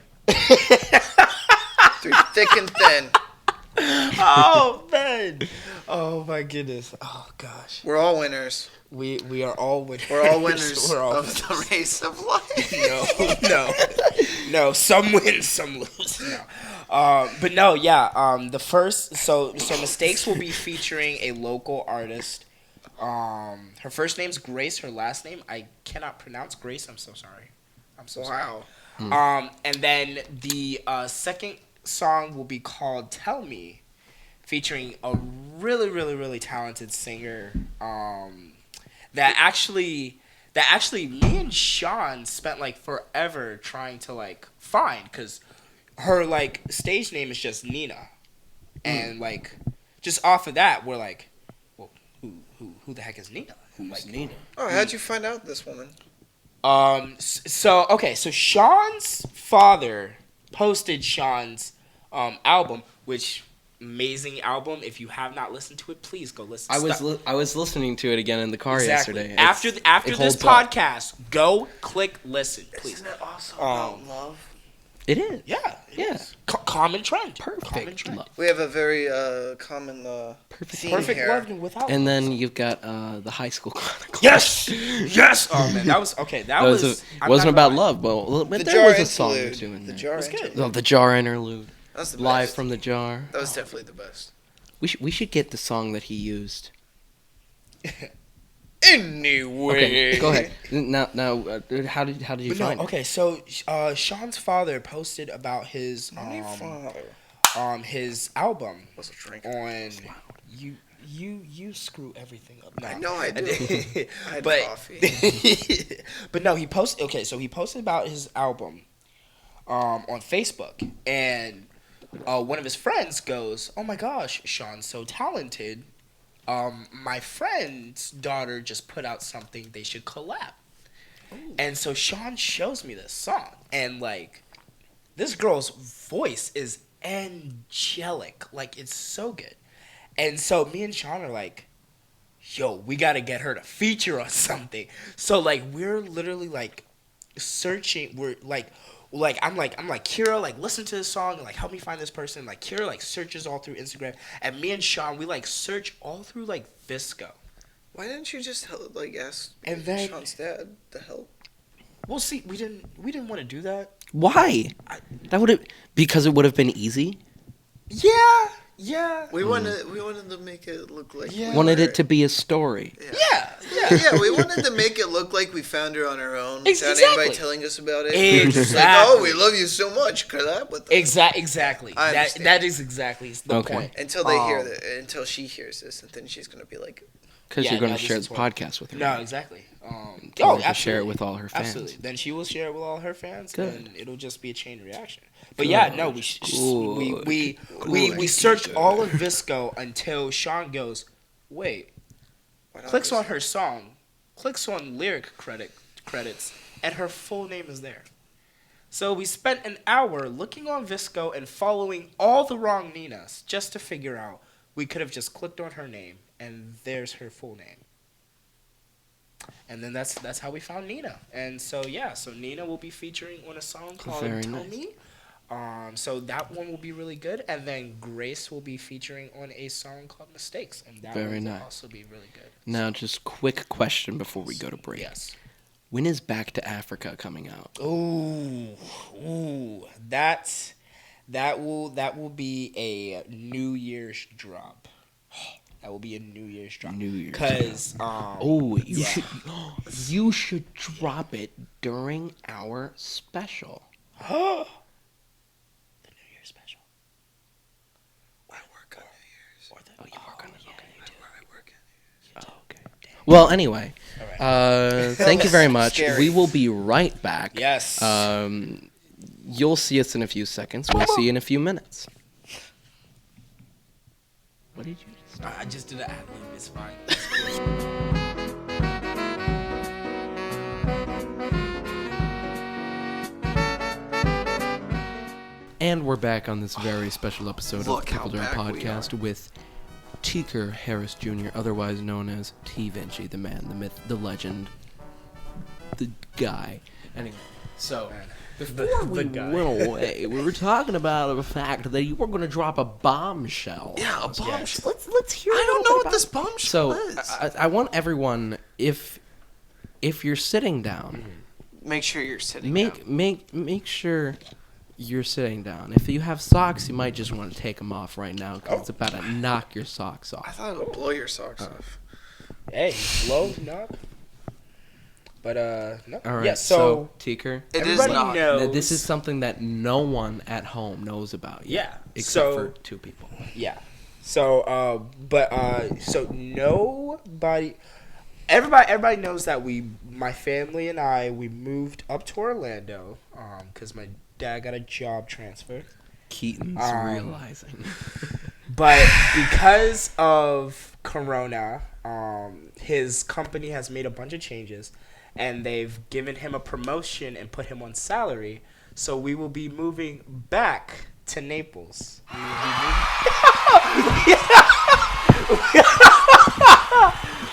Through thick and thin. Oh man! Oh my goodness! Oh gosh! We're all winners. We are all winners. We're all winners We're all of the race of life. no. Some win, some lose. No. But no, yeah. The first, so Mistakes will be featuring a local artist. Her first name's Grace. Her last name I cannot pronounce. Grace, I'm so sorry. I'm so sorry. Wow. And then the second song will be called "Tell Me," featuring a really, really, really talented singer. That actually me and Sean spent like forever trying to like find, because her like stage name is just Nina, and like just off of that we're like, well, who the heck is Nina? Who's Nina? Oh, how'd you find out this woman? So Sean's father posted Sean's album, which amazing album. If you have not listened to it, please go listen. I was listening to it again in the car Exactly. yesterday. After it this holds up. podcast, go click listen, please. Isn't it also about love? It is. Yeah. it Yeah. is. Common trend. Perfect. Common trend. Love. We have a very common theme Perfect here. love without. And love. then you've got the High School Chronicles. Yes. Oh man, that was okay. That was. I'm wasn't not about gonna lie. love, but The there jar was a song or interlude. two in The there. jar was good. interlude. Oh, the jar interlude, That was the live best. from the jar. That was definitely the best. We should get the song that he used. Anyway. Okay, go ahead. Now, how did you But find no, it? okay. So Sean's father posted about his his album Was a drink. on you screw everything up. No. I know I do. I had but coffee. but no, he posted. Okay, so he posted about his album on Facebook, and one of his friends goes, "Oh my gosh, Sean's so talented. My friend's daughter just put out something. They should collab." And so Sean shows me this song, and like, this girl's voice is angelic. Like, it's so good. And so me and Sean are like, yo, we gotta get her to feature on something. So like, we're literally like searching. We're like I'm like Kira, like, listen to this song and like help me find this person. Like, Kira like searches all through Instagram, and me and Sean, we like search all through like Visco. Why didn't you just like ask And then- Sean's dad to help? Well, see, we didn't want to do that. Why? That would have because it would have been easy. Yeah. We wanted to make it look like Yeah. we Wanted were- it to be a story. Yeah. Yeah, we wanted to make it look like we found her on our own without Exactly. anybody telling us about it. We were just like, Exactly. oh, we love you so much. Collab with us. Exactly. I That understand. is exactly the Okay. point. Until they hear that, until she hears this, and then she's gonna be like, Because Yeah, you're going no, to this share is the what- podcast with her. No, exactly. Tell her to absolutely. share it with all her fans. Absolutely. Then she will share it with all her fans, Good. and it'll just be a chain reaction. But yeah, no, we Good. searched all of Visco until Sean goes, wait, why not clicks just- on her song, clicks on lyric credits, and her full name is there. So we spent an hour looking on Visco and following all the wrong Ninas just to figure out we could have just clicked on her name and there's her full name. And then that's how we found Nina. And so yeah, so Nina will be featuring on a song called Very Tell nice. Me. So that one will be really good, and then Grace will be featuring on a song called Mistakes, and that Very one will nice. also be really good. Now, just quick question before we go to break. Yes. When is Back to Africa coming out? Ooh, that will be a New Year's drop. That will be a New Year's drop. Because you should drop it during our special. The New Year's special. I work on New Year's. You work on it. Okay. I work on New Year's. Oh, okay. Well, anyway, All thank you very much. Scary. We will be right back. Yes. You'll see us in a few seconds. We'll see you in a few minutes. What did you just say? I just did an ad-lib. It's fine. And we're back on this very special episode of Look how Pickle Jar back we Podcast with Teaker Harris Jr., otherwise known as T Vinci, the man, the myth, the legend, the guy. Anyway, so before we went away, we were talking about the fact that you were going to drop a bombshell. Yeah, a bombshell. Let's hear. I don't know what this So bombshell is. I want everyone, if you're sitting down, Make sure you're sitting down. make sure you're sitting down. If you have socks, you might just want to take them off right now because it's about to knock your socks I off. thought it would blow your socks off. Hey, blow, knock. But no. All right. Yeah, so Teaker, It is everybody not. knows. this is something that no one at home knows about yet, Yeah, except so- for two people. Yeah. So so nobody. Everybody knows that my family and I, we moved up to Orlando, because my dad got a job transfer. Keaton's realizing. But because of Corona, his company has made a bunch of changes, and they've given him a promotion and put him on salary. So we will be moving back to Naples.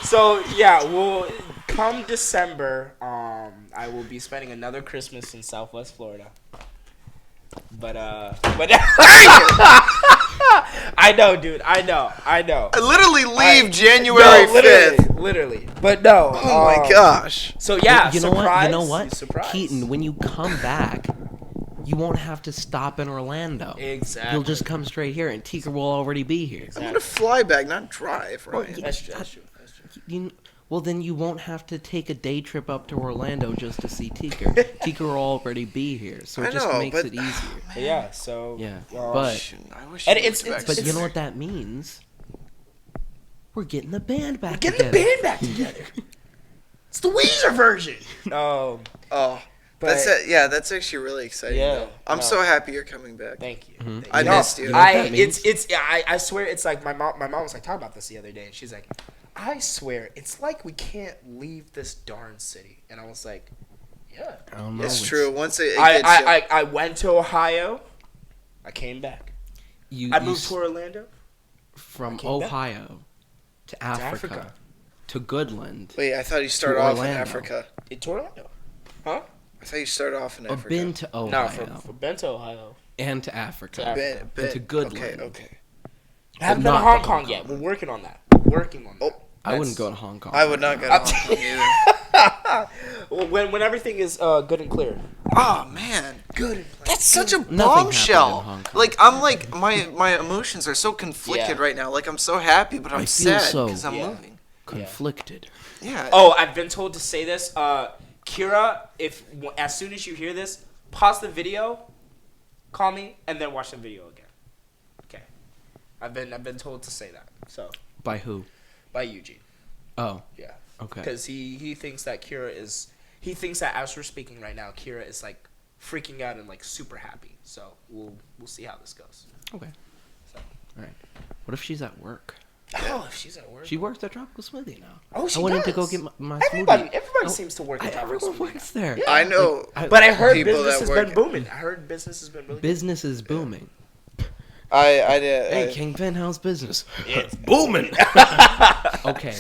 So yeah, we'll come December. I will be spending another Christmas in Southwest Florida. But I know, dude. I know. I literally leave January 5th. Literally. But no. Oh my gosh. So yeah, you know surprise, what? You know what? Surprise. Keaton, when you come back, you won't have to stop in Orlando. Exactly. You'll just come straight here, and Teaker will already be here. I'm gonna fly back, not drive, right? That's true. Well, then you won't have to take a day trip up to Orlando just to see Teaker. Teaker will already be here, so I it just know, makes but- it easier. Yeah. So. Yeah, well, but I wish And you it's- moved back but it's- you know what that means? We're getting the band back Get together. the band back together. It's the Weezer version. Oh, But- that's it. Yeah, that's actually really exciting. Yeah, though. I'm no. so happy you're coming back. Thank you. Mhm. Thank I you. missed you. You know what that means? I swear it's like my mom was like talking about this the other day, and she's like, I swear it's like we can't leave this darn city, and I was like, yeah. I don't know. It's true. Once it gets I went to Ohio, I came back. I moved to Orlando. from came back. Ohio to Africa to Goodland. Wait, I thought you started To off in Orlando. Africa. To Orlando. Huh? I thought you started off in Or Africa. been to No, Ohio from Bento, Ohio. and to Africa. To Africa. Been to Goodland. Okay. I haven't been to not Hong to Kong Hong yet. Kong. We're working on that. Working on that. I wouldn't go to Hong Kong. I would not go to Up- Hong Kong either. when everything is good and clear. Oh man, Good. that's such a happened in Hong bombshell. Kong. Like my emotions are so conflicted Yeah. right now. Like I'm so happy, but I'm I feel sad so- because I'm Yeah. moving. Conflicted. Yeah. Oh, I've been told to say this. Kira, as soon as you hear this, pause the video, call me, and then watch the video again. Okay. I've been told to say that. So By who? by Eugene. Oh, Yeah. okay. Because he thinks that he thinks that as we're speaking right now, Kira is like freaking out and like super happy. So we'll see how this goes. Okay. So. All right. What if she's at work? Oh, if she's at work. She works at Tropical Smoothie now. Oh, she I went in does. to go get my Everybody smoothie. everybody Oh, seems to work at Tropical Everyone Smoothie works now. there. Yeah. I know. But I heard People business that has work been it. booming. I heard business has been really good. Business is booming. I did. Hey, Kingpin, how's business? It's booming. Okay.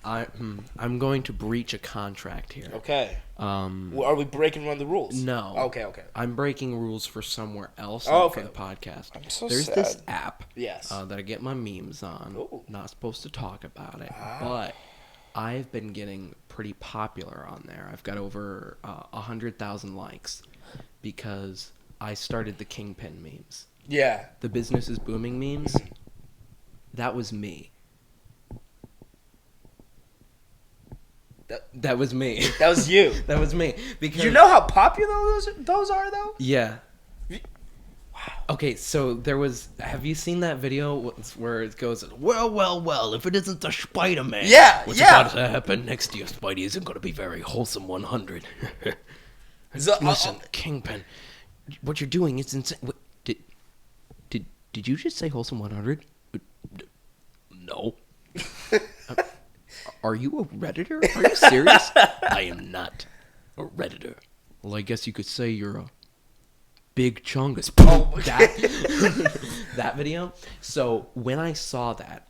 I'm going to breach a contract here. Okay. Um, Are we breaking one of the rules? No. Okay. I'm breaking rules for somewhere else Oh, for okay. the podcast. I'm so There's sad. this app Yes. that I get my memes on. Ooh. Not supposed to talk about it, Ah. but I've been getting pretty popular on there. I've got over 100,000 likes because I started the Kingpin memes. Yeah. The business is booming memes. That was me. That was me. That was you. That was me. Because You know how popular those are, though? Yeah. Wow. Okay, so there was. Have you seen that video where it goes, well, if it isn't the Spider-Man, what's about to happen next to you, Spidey, isn't going to be very wholesome 100. Listen, Kingpin, what you're doing is insane. Wait, did you just say wholesome 100? No. Are you a Redditor? Are you serious? I am not a Redditor. Well, I guess you could say you're a big chungus. Oh, That video. So when I saw that,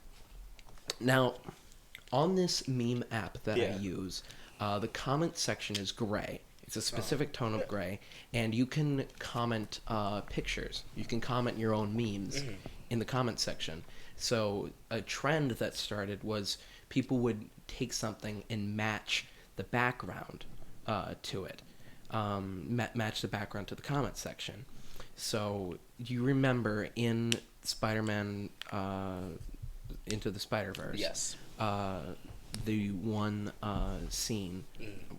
now on this meme app that I use, the comment section is gray. It's a specific tone of gray, and you can comment pictures. You can comment your own memes in the comment section. So a trend that started was people would take something and match the background to it. Match the background to the comment section. So you remember in Spider-Man Into the Spider-Verse, Yes. the one scene,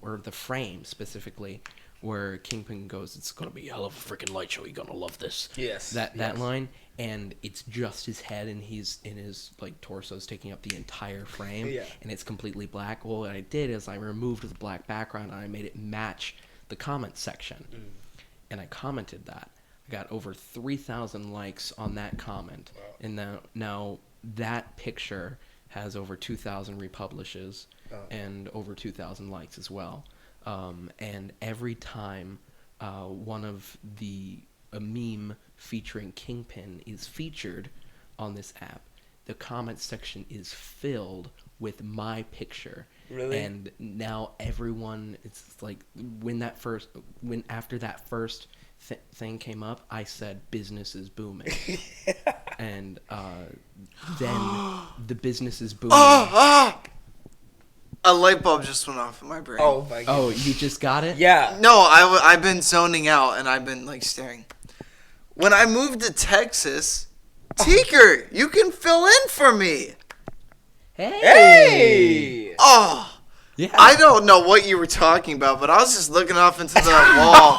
or the frame specifically, where Kingpin goes, "It's gonna be a hell of a freaking light show. You're gonna love this." Yes. That line, and it's just his head, and he's in his like torso's taking up the entire frame, and it's completely black. Well, what I did is I removed the black background and I made it match the comment section, and I commented that. I got over 3,000 likes on that comment, and now that picture has over 2,000 republishes and over 2,000 likes as well. And every time one of a meme featuring Kingpin is featured on this app, the comment section is filled with my picture. Really? And now everyone, it's like when after that first thing came up, I said business is booming. And then the business is booming. A light bulb just went off in my brain. Oh my god. Oh, you just got it? Yeah. No, I've been zoning out and I've been like staring. When I moved to Texas, Teaker, you can fill in for me. Hey. Oh. Yeah. I don't know what you were talking about, but I was just looking off into the wall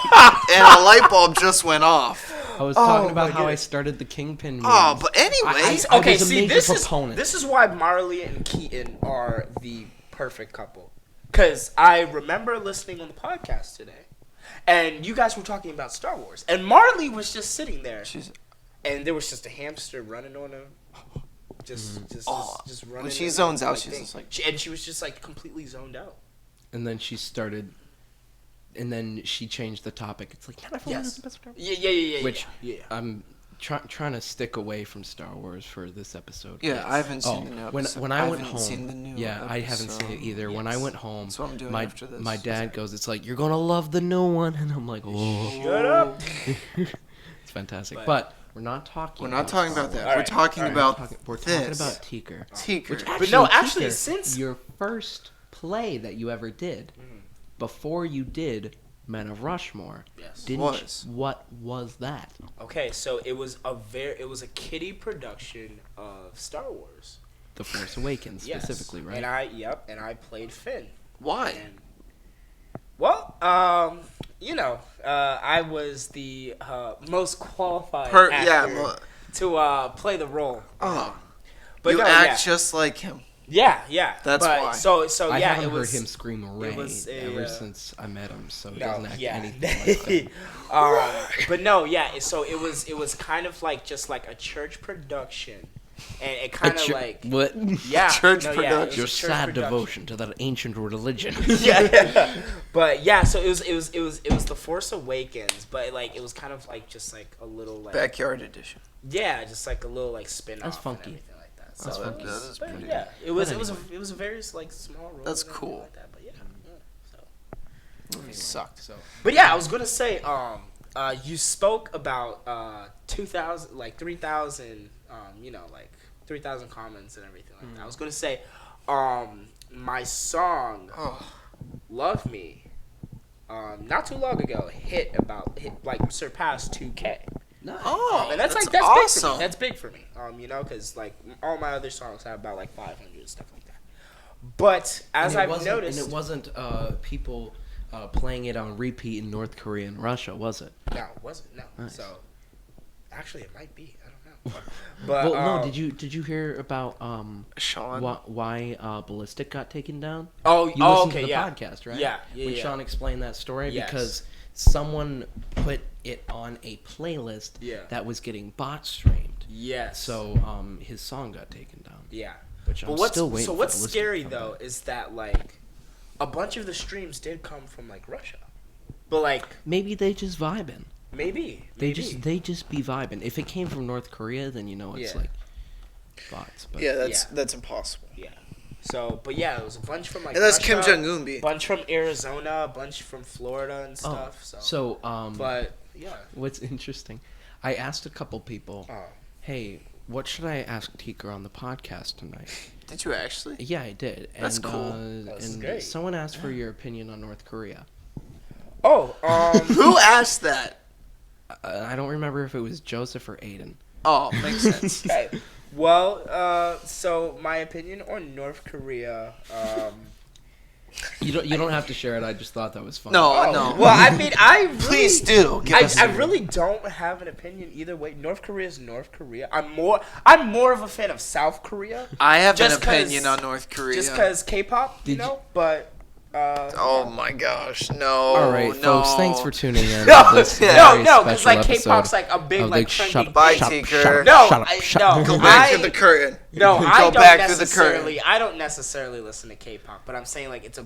and a light bulb just went off. I was talking about how I started the Kingpin memes. Oh, but anyway. Okay, was a see, major proponent. this is why Marley and Keaton are the perfect couple. Because I remember listening on the podcast today, and you guys were talking about Star Wars, and Marley was just sitting there, and there was just a hamster running on him. Just running. When she zones out, she's just like... She was just like completely zoned out. And then she started, and then she changed the topic. It's like, not everyone is the best Star Wars. Yeah. Which I'm trying to stick away from Star Wars for this episode. Yeah, I haven't seen the new episode. When I went haven't home, seen the new I haven't seen it either. Yes. When I went home, That's what I'm doing after this. my dad goes, "It's like you're gonna love the new one," and I'm like, "Oh, Shut up. it's fantastic." But we're not talking. We're not talking about that. All We're right, talking all right. about We're this. talking about Teaker. Teaker. But no, actually, Teaker, since your first play that you ever did, before you did Men of Rushmore, what was that? Okay, so it was a kiddie production of Star Wars. The Force Awakens, specifically, right? And I played Finn. Why? And, well, I was the most qualified actor to play the role. Oh, but you act just like him. Yeah. That's why. So I yeah, haven't it was, heard him scream Ray ever since I met him, so he doesn't act anything like that. But no, yeah. So it was kind of like just like a church production, and it kind of like what? Yeah, Church no, production. Yeah, it was a Your church sad production. devotion to that ancient religion. Yeah. But yeah, so it was the Force Awakens, but like it was kind of like just like a little like Backyard edition. Yeah, just like a little like spin off. That's funky. And everything like that. So That's it funky. was- That is but pretty yeah, good. it was But a very like small role. That's and everything cool. Like that, but yeah. Movie sucked. So But yeah, I was gonna say, you spoke about 2,000, like 3,000, like 3,000 comments and everything like that. I was gonna say, my song "Love Me," not too long ago, surpassed 2K. Nice. And that's awesome. That's big for me. Because like all my other songs have about like 500 and stuff like that. But as I've noticed, and it wasn't people playing it on repeat in North Korea and Russia, was it? No, it wasn't. No. Nice. So actually, it might be. I don't know. But Well, no. Did you hear about Sean. why Ballistic got taken down? Oh, You listened okay, to the yeah. podcast, right? Yeah, When Sean explained that story, Yes. because someone put it on a playlist that was getting bot streamed. Yes. So his song got taken down. Yeah. Which I'm But still waiting. so for what's Ballistic scary to come though back. is that like a bunch of the streams did come from like Russia, but like Maybe they just vibing. maybe They just be vibing. If it came from North Korea, then it's Yeah. like bots. But Yeah, that's impossible. yeah. So, but yeah, it was a bunch from like And that's Russia, Kim Jong Un. a bunch from Arizona, a bunch from Florida and stuff. But yeah. What's interesting, I asked a couple people, hey, what should I ask Teaker on the podcast tonight? Did you actually? Yeah, I did. That's cool. That's and great. someone asked for your opinion on North Korea. Oh, Who asked that? I don't remember if it was Joseph or Aiden. Oh, makes sense. okay. Well, so my opinion on North Korea. You don't have to share it. I just thought that was funny. No. Well, I mean, I really, Please do. Give us I your- really don't have an opinion either way. North Korea is North Korea. I'm more of a fan of South Korea. I have Just an opinion on North Korea. Just because K-pop, Did you- but. Oh my gosh, no. All right, no. folks. Thanks for tuning in. No, to this yeah. very no, because special like K-pop's episode like a big of like the trendy. Shut Up, Bye, Shut Up, Teaker. Shut Up, No, Shut Up, I- Shut no. Up. Go back I- to the curtain. No, Go I don't back to the curtain. necessarily. I don't necessarily listen to K-pop, but I'm saying like it's a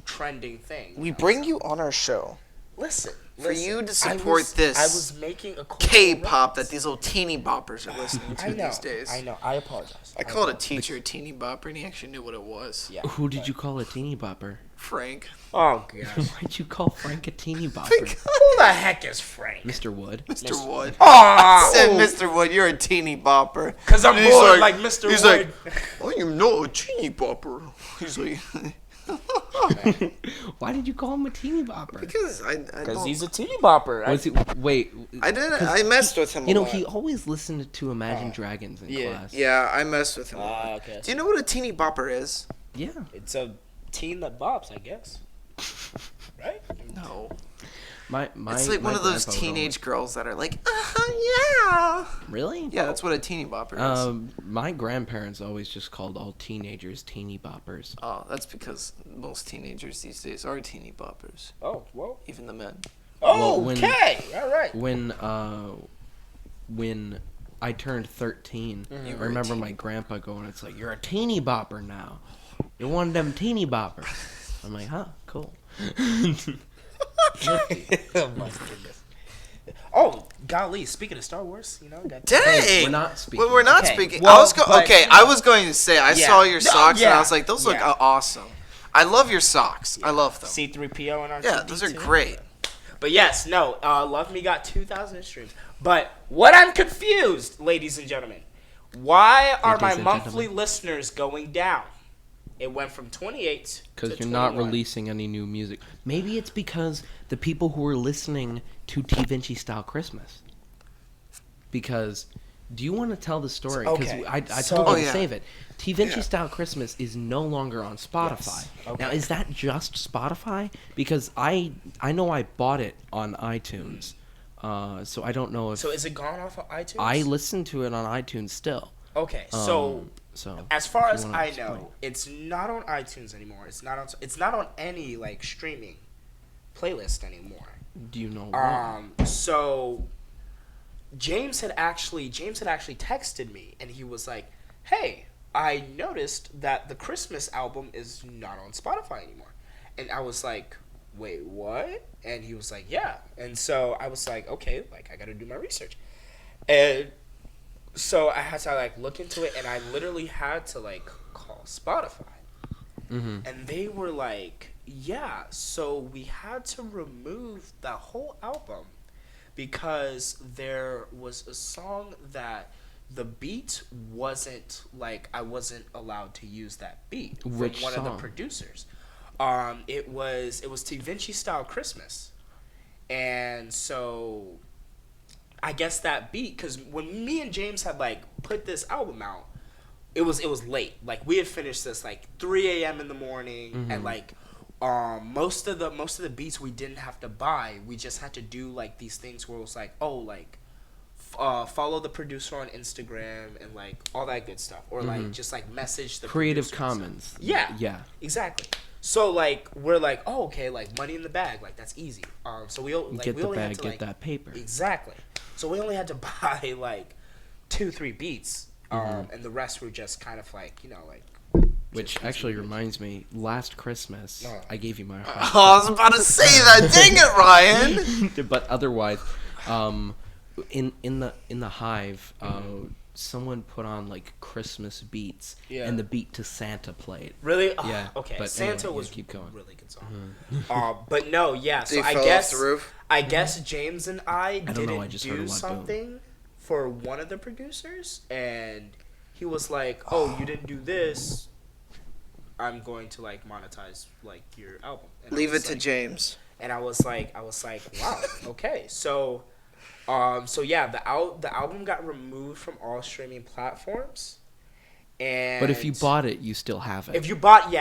trending thing. We bring you on our show Listen, for you to I support was- this I was making a cool K-pop that reference. these little teeny boppers are listening to I know. these days. I know. I apologize. I called a teacher a teeny bopper, and he actually knew what it was. Yeah. Who did you call a teeny bopper? Frank. Oh god. Why'd you call Frank a teeny bopper? Who the heck is Frank? Mr. Wood. Mr. Wood. Oh, Said Mr. Wood, you're a teeny bopper. because I'm And he's more like Mr. He's Wood. like, oh, you know a teeny bopper. He's like, Why did you call him a teeny bopper? because I Because don't. he's a teeny bopper. Was he? Wait. I didn't. I messed with him. You a know, lot. he always listened to Imagine Dragons in Yeah. class. Yeah, I messed with him. a lot. Okay. Do you know what a teeny bopper is? Yeah. It's a teen that bops, I guess. Right? No. My It's like my one of those grandpa would teenage girls that are like, yeah. Really? Yeah, that's what a teeny bopper is. My grandparents always just called all teenagers teeny boppers. Oh, that's because most teenagers these days are teeny boppers. Oh, well. Even the men. Well, when- Okay. All right. When I turned 13, You I were a remember teeny my grandpa going, "It's like you're a teeny bopper now. You're one of them teeny boppers." I'm like, "Huh, cool." Oh my goodness. Oh, golly! Speaking of Star Wars, got Dang! we're not speaking. Well, we're not Okay, speaking. well, I was but- okay. I was going to say I Yeah. saw your No, socks and I yeah. was like, those look Yeah. awesome. I love your socks. I love them. C-3PO and R2D2. Yeah, those are great. But yes, no, Love Me got 2,000 streams. But what I'm confused, ladies and gentlemen, why are my Ladies and monthly gentlemen. listeners going down? It went from 28 to Because you're not 21. releasing any new music. Maybe it's because the people who are listening to T Vinci Style Christmas. Because, do you want to tell the story? Because Okay, I so- told you Oh, to yeah. save it. T Vinci Yeah. Style Christmas is no longer on Spotify. Yes. Okay. Now, is that just Spotify? Because I know I bought it on iTunes. So I don't know if... So is it gone off of iTunes? I listen to it on iTunes still. Okay, so So as far if as you wanna I explain. know, it's not on iTunes anymore. It's not on any like streaming playlist anymore. Do you know why? So James had actually texted me and he was like, "Hey, I noticed that the Christmas album is not on Spotify anymore." And I was like, "Wait, what?" And he was like, "Yeah." And so I was like, "Okay, like I got to do my research." And so I had to like look into it and I literally had to like call Spotify. Mm-hmm. And they were like, yeah, so we had to remove the whole album because there was a song that the beat wasn't like I wasn't allowed to use that beat from Which one song? of the producers. It was T Vinci style Christmas, and so I guess that beat, because when me and James had like put this album out, it was late. Like we had finished this like 3 a.m. in the morning, and like most of the beats we didn't have to buy. We just had to do like these things where it was like, oh, like follow the producer on Instagram and like all that good stuff, or like just like message the Creative producer and Commons. stuff. Yeah, exactly. So like we're like, oh, okay, like money in the bag, like that's easy. So we like, Get we the only had bag, to, get like, that paper. Exactly. So we only had to buy like 2-3 beats, and the rest were just kind of like, you know, like. Which actually reminds me, last Christmas, I gave you my heart. Oh, I was about to say that. Dang it, Ryan. But otherwise, in the Hive, someone put on like Christmas beats, and the beat to Santa played. Really? Yeah. Okay. But Santa anyway, was keep going. really good song. But no, yeah. So He I fell guess off the roof? I guess James and I don't didn't know, I just heard a do loud boom. something for one of the producers, and he was like, "Oh, you didn't do this. I'm going to like monetize like your album." And I Leave was it to like- James. And I was like, wow, okay. So yeah, the album got removed from all streaming platforms. And But if you bought it, you still have it. if you bought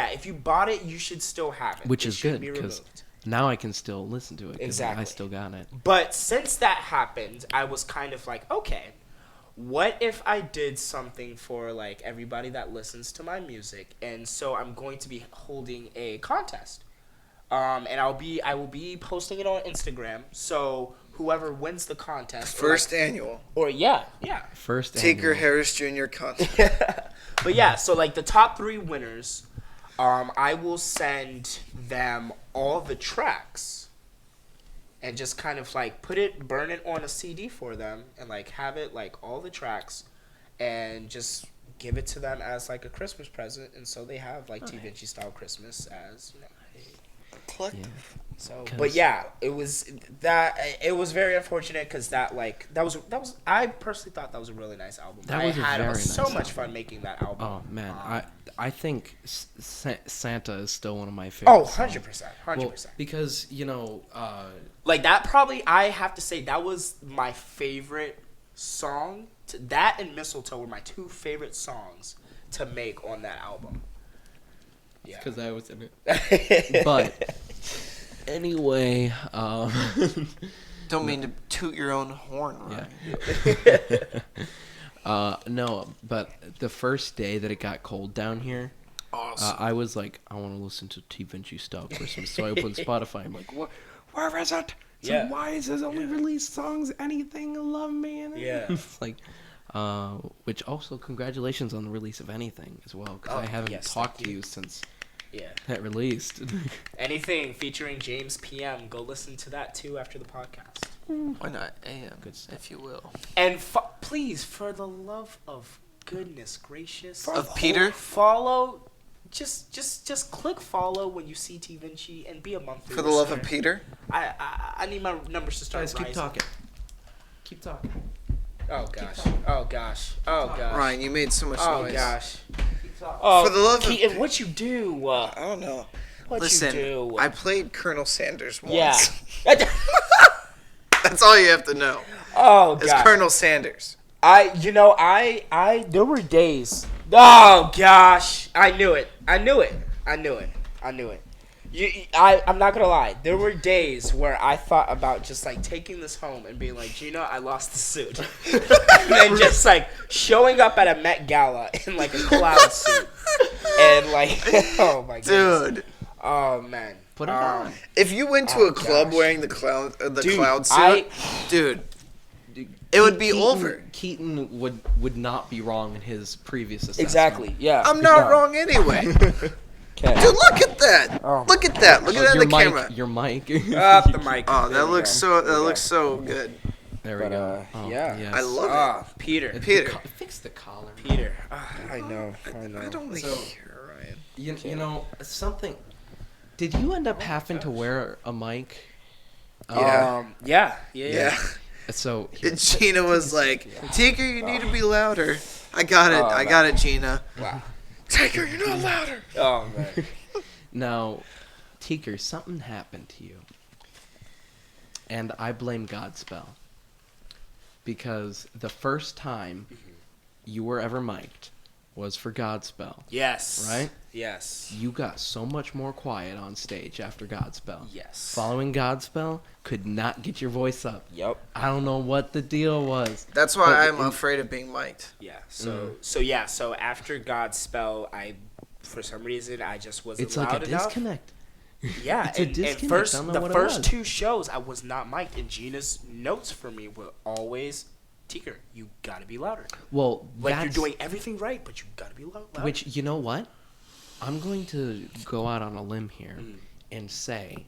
it, you should still have it. Which It is should good, be because removed. now I can still listen to it. 'Cause Exactly. I still got it. But since that happened, I was kind of like, okay, what if I did something for like everybody that listens to my music? And so I'm going to be holding a contest. And I will be posting it on Instagram. So whoever wins the contest, First annual. yeah. First Teaker annual. Harris Jr. contest. But yeah, so like the top 3 winners, I will send them all the tracks and just kind of like burn it on a CD for them, and like have it like all the tracks, and just give it to them as like a Christmas present. And so they have like T Vinci style Christmas as, you know. Collective. So, but yeah, it was very unfortunate, because that was I personally thought that was a really nice album. That I was a had very so nice much album. fun making that album. Oh man, I think Santa is still one of my favorites. 100%, 100%. Well, because you know, Like that, probably I have to say that was my favorite song. That and Mistletoe were my 2 favorite songs to make on that album. Yeah. because I was in it. But anyway, Don't mean to toot your own horn, Ryan. yeah. No, but the first day that it got cold down here, Awesome. I was like, I want to listen to T Vinci style Christmas. So I opened Spotify. I'm like, where is it? So Yeah. why is this only released songs? Anything, Love Me? And Yeah. It's like, which also congratulations on the release of Anything as well, because Oh, I haven't yes, talked thank to you. you since Yeah. that released. Anything featuring James PM, go listen to that too after the podcast. Why not AM, Good stuff. if you will. And please, for the love of goodness gracious, Of Peter? follow. Just click follow when you see T Vinci, and be a monthly For the love of listener. Peter. I need my numbers to start Guys, keep rising. talking. Keep talking. Oh gosh. Oh gosh. Oh gosh. Ryan, you made so much Oh noise. gosh. Keep talking. Oh, For the love of Keaton, what you do? I don't know. What Listen, you do? I played Colonel Sanders once. Yeah. That's all you have to know. Oh It's gosh. Colonel Sanders. There were days. Oh gosh, I knew it. I'm not gonna lie. There were days where I thought about just like taking this home and being like, Gina, I lost the suit, and then just like showing up at a Met Gala in like a cloud suit, and like, oh my god, Dude, oh man, Put it on. if you went to Oh, a club gosh. wearing the cloud Dude, cloud suit, dude, it would be over. Keaton would not be wrong in his previous assessment. exactly, yeah. I'm not wrong anyway. Okay. Dude, look at that. Oh. Look at that. Look at that in the camera. Your mic. The mic. Oh, There that we looks go. so good. There we But, go. Oh, yeah. yes. I love it. Ah, Peter. Peter. Fix the collar. Peter. I know. I don't like So- hear Ryan. You know something. Did you end up having to wear a mic? Yeah. Yeah. Yeah. So And Gina was like, Teaker, you need to be louder. I got it. I got it, Gina. Wow. Teaker, you're not louder. Oh man. now, Teaker, something happened to you, and I blame Godspell because the first time you were ever mic'd was for Godspell. Yes. Right? Yes. You got so much more quiet on stage after Godspell. Yes. Following Godspell, could not get your voice up. Yep. I don't know what the deal was. That's why I'm afraid of being mic'd. Yeah. So after Godspell, for some reason I just wasn't It's loud like a enough. disconnect. Yeah, It's a and disconnect. I don't know the what it first was. 2 shows I was not mic'd, and Gina's notes for me were always, Teaker, you gotta be louder. Well, Like you're doing everything right, but you gotta be loud. Which, you know what? I'm going to go out on a limb here and say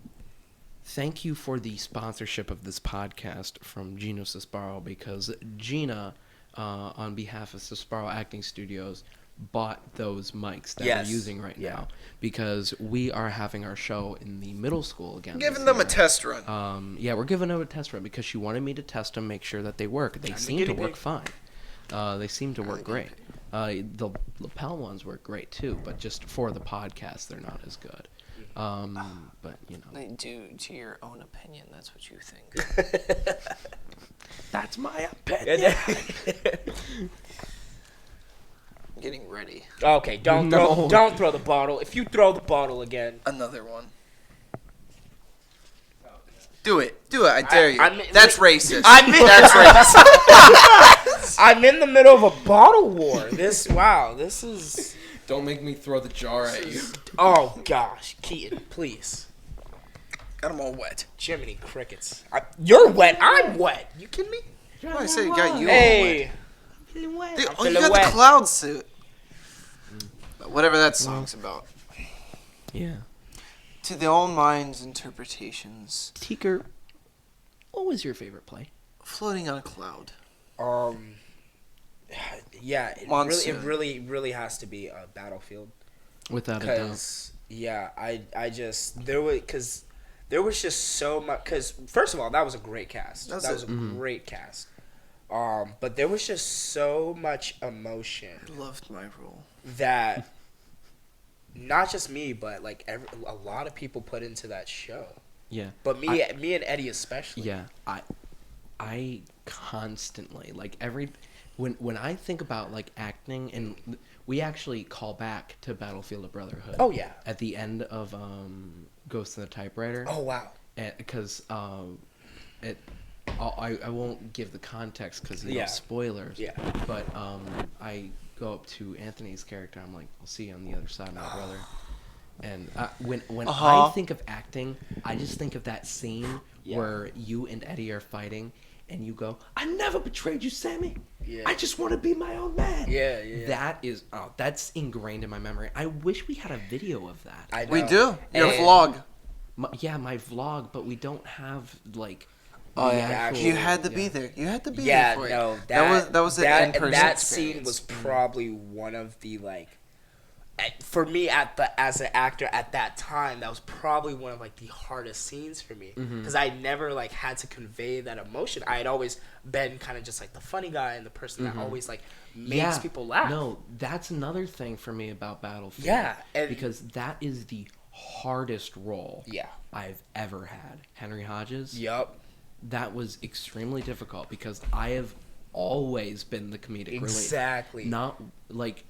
thank you for the sponsorship of this podcast from Gino Cisparo, because Gina, on behalf of Cisparo Acting Studios, bought those mics that we're using right now, because we are having our show in the middle school again. Giving them a test run. Yeah, we're giving them a test run because she wanted me to test them, make sure that they work. They seem to work fine. They seem to work great. The lapel ones work great too, but just for the podcast, they're not as good. But you know, They do to your own opinion. That's what you think. that's my opinion. I'm getting ready. Okay, don't throw the bottle. If you throw the bottle again, Another one. Do it. I dare you. I'm- That's racist. That's racist. I'm in the middle of a bottle war. This is. Don't make me throw the jar at you. Oh gosh, Keaton, please. Got them all wet. Jiminy crickets. You're wet. I'm wet. You kidding me? I said you got you Hey. all feeling wet. wet. I'm You feeling got wet. the cloud suit. But whatever that song's about. Yeah. To their own minds' interpretations. Teaker, what was your favorite play? Floating on a cloud. Yeah, it Monsoon. really has to be a Battlefield. Without a doubt. Because there was just so much. Because first of all, that was a great cast. That was a great cast. But there was just so much emotion I loved my role. that not just me, but like a lot of people put into that show. Yeah. But me and Eddie especially. Yeah, I constantly, like, when I think about like acting, and we actually call back to Battlefield of Brotherhood. Oh yeah. At the end of Ghost in the Typewriter. Oh wow. Because I won't give the context because spoilers. Yeah. But I go up to Anthony's character. I'm like, I'll see you on the other side, my brother. And when I think of acting, I just think of that scene where you and Eddie are fighting, and you go, "I never betrayed you, Sammy. Yeah. I just want to be my own man." Yeah. That is, that's ingrained in my memory. I wish we had a video of that. I know. We do. Your And- vlog. My vlog, but we don't have like. Oh the yeah, actual- you had to be there. You had to be Yeah, there for no, it. That was an in-person that scene experience. was probably one of the for me as an actor at that time, that was probably one of like the hardest scenes for me because I never like had to convey that emotion. I had always been kind of just like the funny guy and the person that always like makes people laugh. No, that's another thing for me about Battlefield. Yeah, and- because that is the hardest role Yeah. I've ever had. Henry Hodges. Yup. That was extremely difficult because I have always been the comedic relief. Exactly. Not like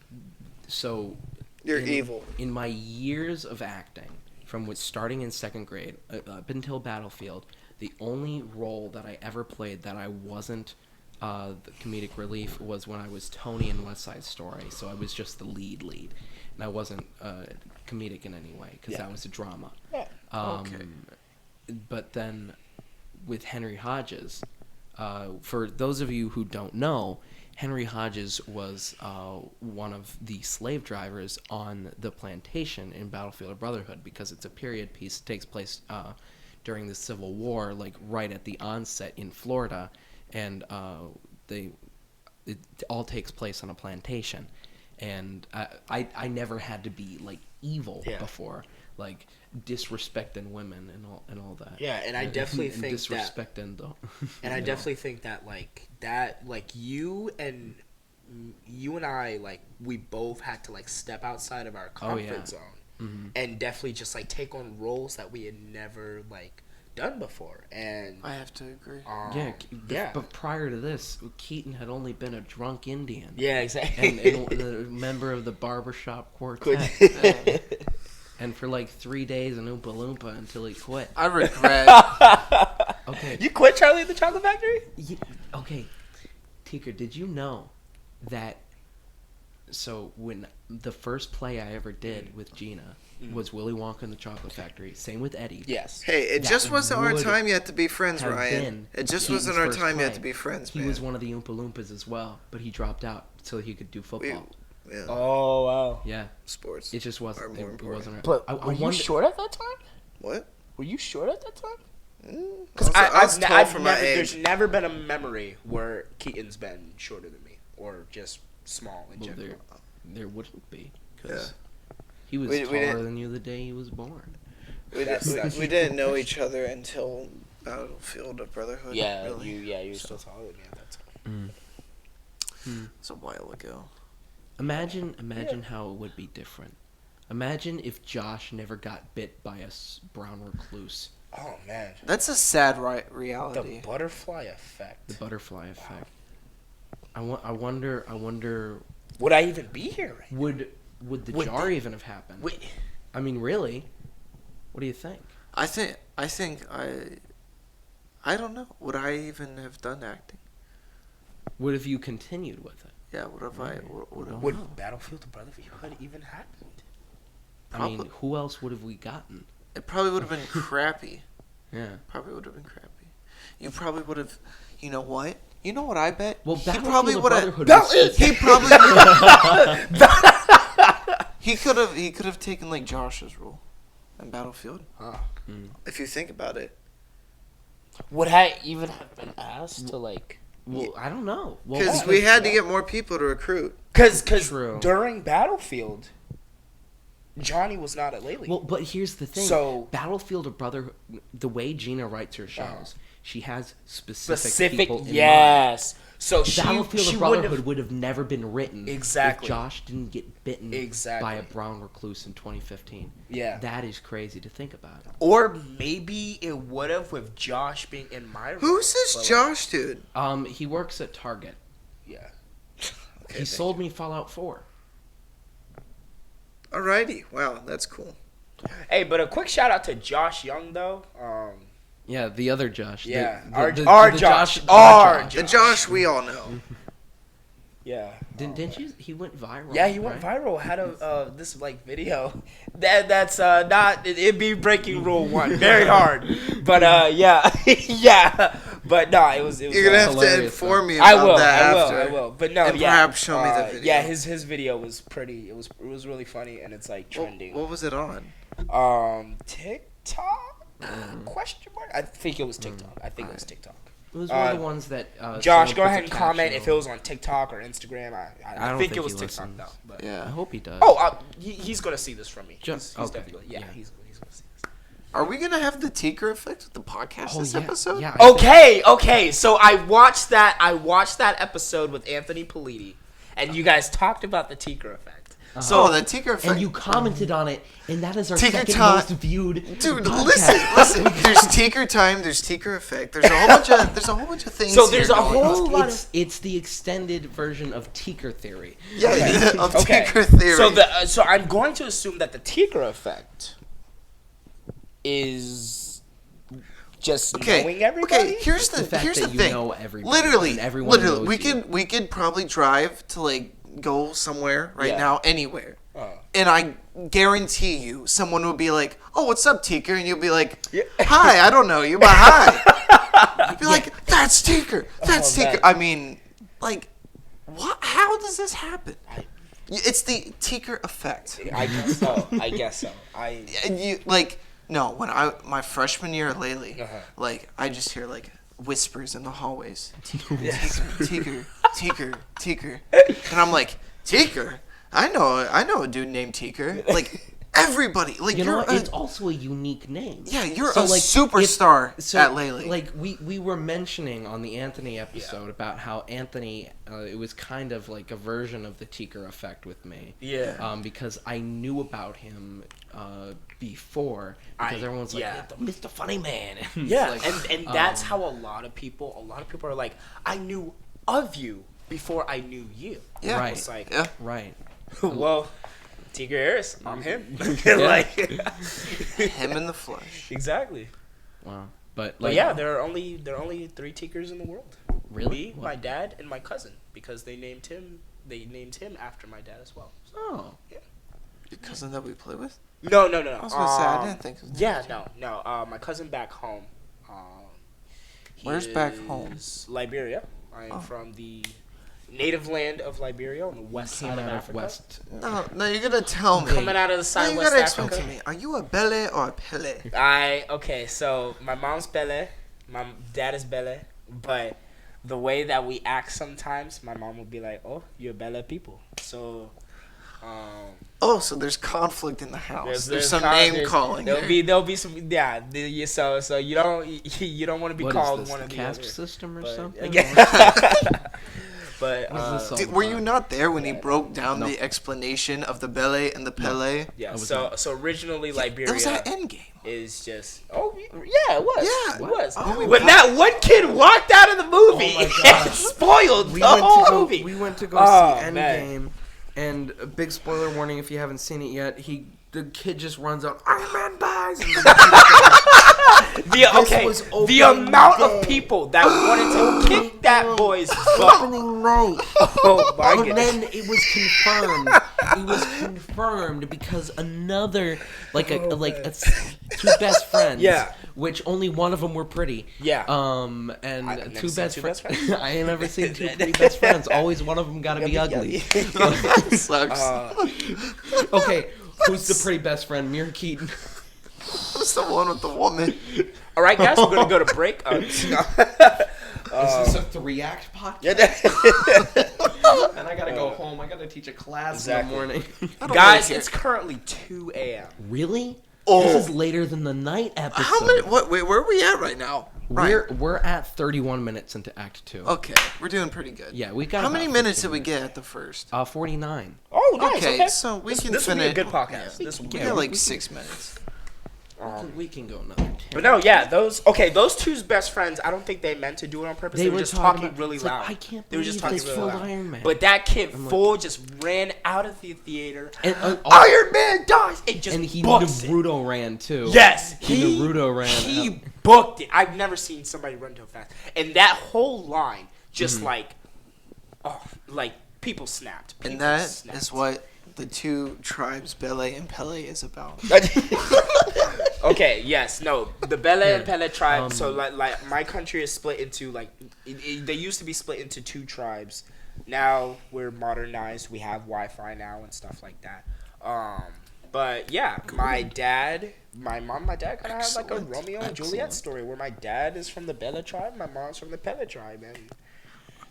so. You're evil. In my years of acting, from starting in second grade up until Battlefield, the only role that I ever played that I wasn't the comedic relief was when I was Tony in West Side Story. So I was just the lead, and I wasn't comedic in any way because that was a drama. Yeah. Okay. But then with Henry Hodges, for those of you who don't know, Henry Hodges was one of the slave drivers on the plantation in Battlefield of Brotherhood because it's a period piece. It takes place during the Civil War, like right at the onset in Florida, and it all takes place on a plantation. And I never had to be like evil before. like disrespecting women and all that. Yeah, and I definitely think disrespecting though. And I definitely think that you and I, like, we both had to like step outside of our comfort zone, and definitely just like take on roles that we had never like done before. And I have to agree. But prior to this, Keaton had only been a drunk Indian. Yeah, exactly. And a member of the barbershop quartet. And for like 3 days an Oompa Loompa until he quit. I regret. Okay. You quit Charlie and the Chocolate Factory? Okay. Teaker, did you know that... So when the first play I ever did with Gina was Willy Wonka and the Chocolate Factory. Same with Eddie. Yes. Hey, it just wasn't our time yet to be friends, Ryan. It just Keaton's wasn't our first time play. yet to be friends, man. He was one of the Oompa Loompas as well, but he dropped out so he could do football. Yeah. Oh, wow. Yeah. Sports. It just wasn't. Are more It important. wasn't. But were you short at that time? What? Were you short at that time? Because I was tall for my There's age. never been a memory where Keaton's been shorter than me, or just small in Well, general. there wouldn't be because he was We taller didn't- than you the day he was born. We didn't know each other until Battlefield of Brotherhood. Yeah, really. you were still taller than me at that time. It's a while ago. Imagine how it would be different. Imagine if Josh never got bit by a brown recluse. Oh man, That's a sad the reality. butterfly effect. The butterfly effect. I wonder. Would I even be here right now? Would the Would jar the- even have happened? Wait, I mean, really? What do you think? I don't know. Would I even have done acting? Would have you continued with it? Yeah, what if I would have? would Battlefield of Brotherhood even happen? I mean, who else would have we gotten? It probably would have been crappy. Yeah. Probably would have been crappy. You probably would have. You know what? You know what I bet? Well, he Battlefield probably of would have. Brotherhood was- He probably. He could have taken like Josh's role in Battlefield. If you think about it. Would I even have been asked to like? Well, I don't know. Well, Because we had to get more people to recruit. Because True. during Battlefield, Johnny was not at Laylee. Well, but here's the thing. So- Battlefield of Brotherhood, the way Gina writes her shows, she has specific people in mind. yes. So Battlefield she of would Brotherhood have. would have never been written Exactly. if Josh didn't get bitten Exactly. by a brown recluse in 2015. Yeah. That is crazy to think about. Or maybe it would have with Josh being in my role. Who's this But, like, Josh dude? He works at Target. Yeah. He sold me Fallout 4. Alrighty. Wow, that's cool. Hey, but a quick shout out to Josh Young though. Yeah, the other Josh. Yeah, our Josh. The Josh we all know. Yeah. Didn't you? He went viral. Yeah, he went right? viral. Had a this like video that's not it'd be breaking rule 1 very hard, but yeah, yeah, but no, it was. You're gonna have to hilarious, inform me I about will, that I will, after. I will. But no, And yeah, perhaps show me the video. Yeah, his video was pretty. It was really funny, and it's like trending. What was it on? TikTok? Question mark? I think it was TikTok. I think it was TikTok. It was one of the ones that. Josh, someone go puts ahead a and comment caption if it was on TikTok or Instagram. I don't think think it was he TikTok listens. though. But. I Yeah. hope he does. Oh, he's gonna see this from me. He's okay. definitely. Yeah, Yeah. he's gonna see this. Are we gonna have the Teaker effect with the podcast this episode? Yeah. Okay. So I watched that episode with Anthony Politi, and you guys talked about the Teaker effect. So the Teaker effect. And you commented on it, and that is our Teaker second time. most viewed. Dude, podcast. listen. There's Teaker time. There's Teaker effect. There's a whole bunch of things. So there's here a going whole on. lot It's the extended version of Teaker theory. Yeah, of Okay. Teaker theory. So I'm going to assume that the Teaker effect is just knowing everybody. Okay, here's the fact here's that the you thing. know everybody, Literally, and everyone knows we you. could probably drive to like go somewhere right Yeah. now, anywhere. And I guarantee you, someone would be like, "Oh, what's up, Teaker?" And you'll be like, "Hi, I don't know you, but hi." You'd be like, "That's Teaker. That's Oh, Teaker." man. I mean, like, what? How does this happen? It's the Teaker effect. I guess so. And you like no when my freshman year at Laley, like I just hear like whispers in the hallways. Teaker, and I'm like, Teaker? I know a dude named Teaker. Like everybody. Like You know you're what? It's also a unique name. yeah, you're So, a like, superstar So, at Lele. like we were mentioning on the Anthony episode about how Anthony, it was kind of like a version of the Teaker effect with me. Yeah. Because I knew about him before because everyone's like, yeah. Mr. Funny Man. And Yeah, it's like, and that's how a lot of people are like, I knew of you before I knew you. yeah, right. It's like, yeah. right. well, Teaker Harris, I'm him. Yeah. Like, Him in the flesh. Exactly. Wow. But But like, yeah, there are only 3 Teakers in the world. Really? Me, What? my dad, and my cousin, because they named him after my dad as well. So, Oh. Your cousin that we play with? no. I was gonna say I didn't think. It was Yeah, no. My cousin back home. Where's back home? Liberia. I am from the native land of Liberia on the west side Came of out of Africa. West. No, you're gonna tell me. Coming out of the Now side you west gotta explain Africa. to me. Are you a Bele or a Pele? Okay, so my mom's Bele, my dad is Bele, but the way that we act sometimes, my mom will be like, "Oh, you're Bele people." So, Oh, so there's conflict in the house. There's some con- name there's- calling. There'll be some So you don't want to be What called is this, one the of the caste other. system or But, something? again, but What is this all Were about? you not there when he broke down No. the explanation of the Bele and the Pele? yeah. I was So originally It Liberia was at Endgame. is just yeah, it was. Yeah. It was. Oh, When that one kid walked out of the movie, Oh my God. it spoiled We the went whole to go. movie. We went to go Oh, see man. Endgame, and a big spoiler warning if you haven't seen it yet. The kid just runs out. Iron Man dies. And was The opening amount of day. people that wanted to kick that boy's butt. opening night. Oh my And goodness. then it was confirmed. It was confirmed because another, two best friends. Yeah. Which only one of them were pretty. Yeah. And I've never two seen best two friends. best friends. I ain't never seen two pretty best friends. Always one of them got to be ugly. That sucks. Okay, who's the pretty best friend? Me or Keaton? What's the one with the woman? All right, guys, we're gonna go to break. No. Is this a 3-act podcast? And I gotta go home. I gotta teach a class Exactly. in the morning. Guys, it's currently 2 a.m. Really? Oh. This is later than the night episode. How many? What? Wait, where are we at right now? We're at 31 minutes into Act 2. Okay, we're doing pretty good. Yeah, we got. How many about minutes 15 did we get at the first? 49. Oh, nice. Okay, so we can this will be finish. a good podcast. This will We be got we like can- 6 minutes. We can go another 10. But no, yeah, those two's best friends. I don't think they meant to do it on purpose. They were just talking really it's like, loud. I can't They were just believe talking they really killed loud. Iron Man. But that kid just ran out of the theater. And, Iron Man dies. It just and he books it. Naruto ran too. Yes, he Naruto ran. He booked it. I've never seen somebody run so fast. And that whole line, just like people snapped. And People that snapped. is what the two tribes, Bele and Pele, is about. Okay, yes, no, the Bele and Pele tribe. So like my country is split into they used to be split into 2 tribes. Now we're modernized. We have Wi-Fi now and stuff like that. But yeah, my dad kind of had like a Excellent. Romeo and Juliet story where my dad is from the Bele tribe, my mom's from the Pele tribe, and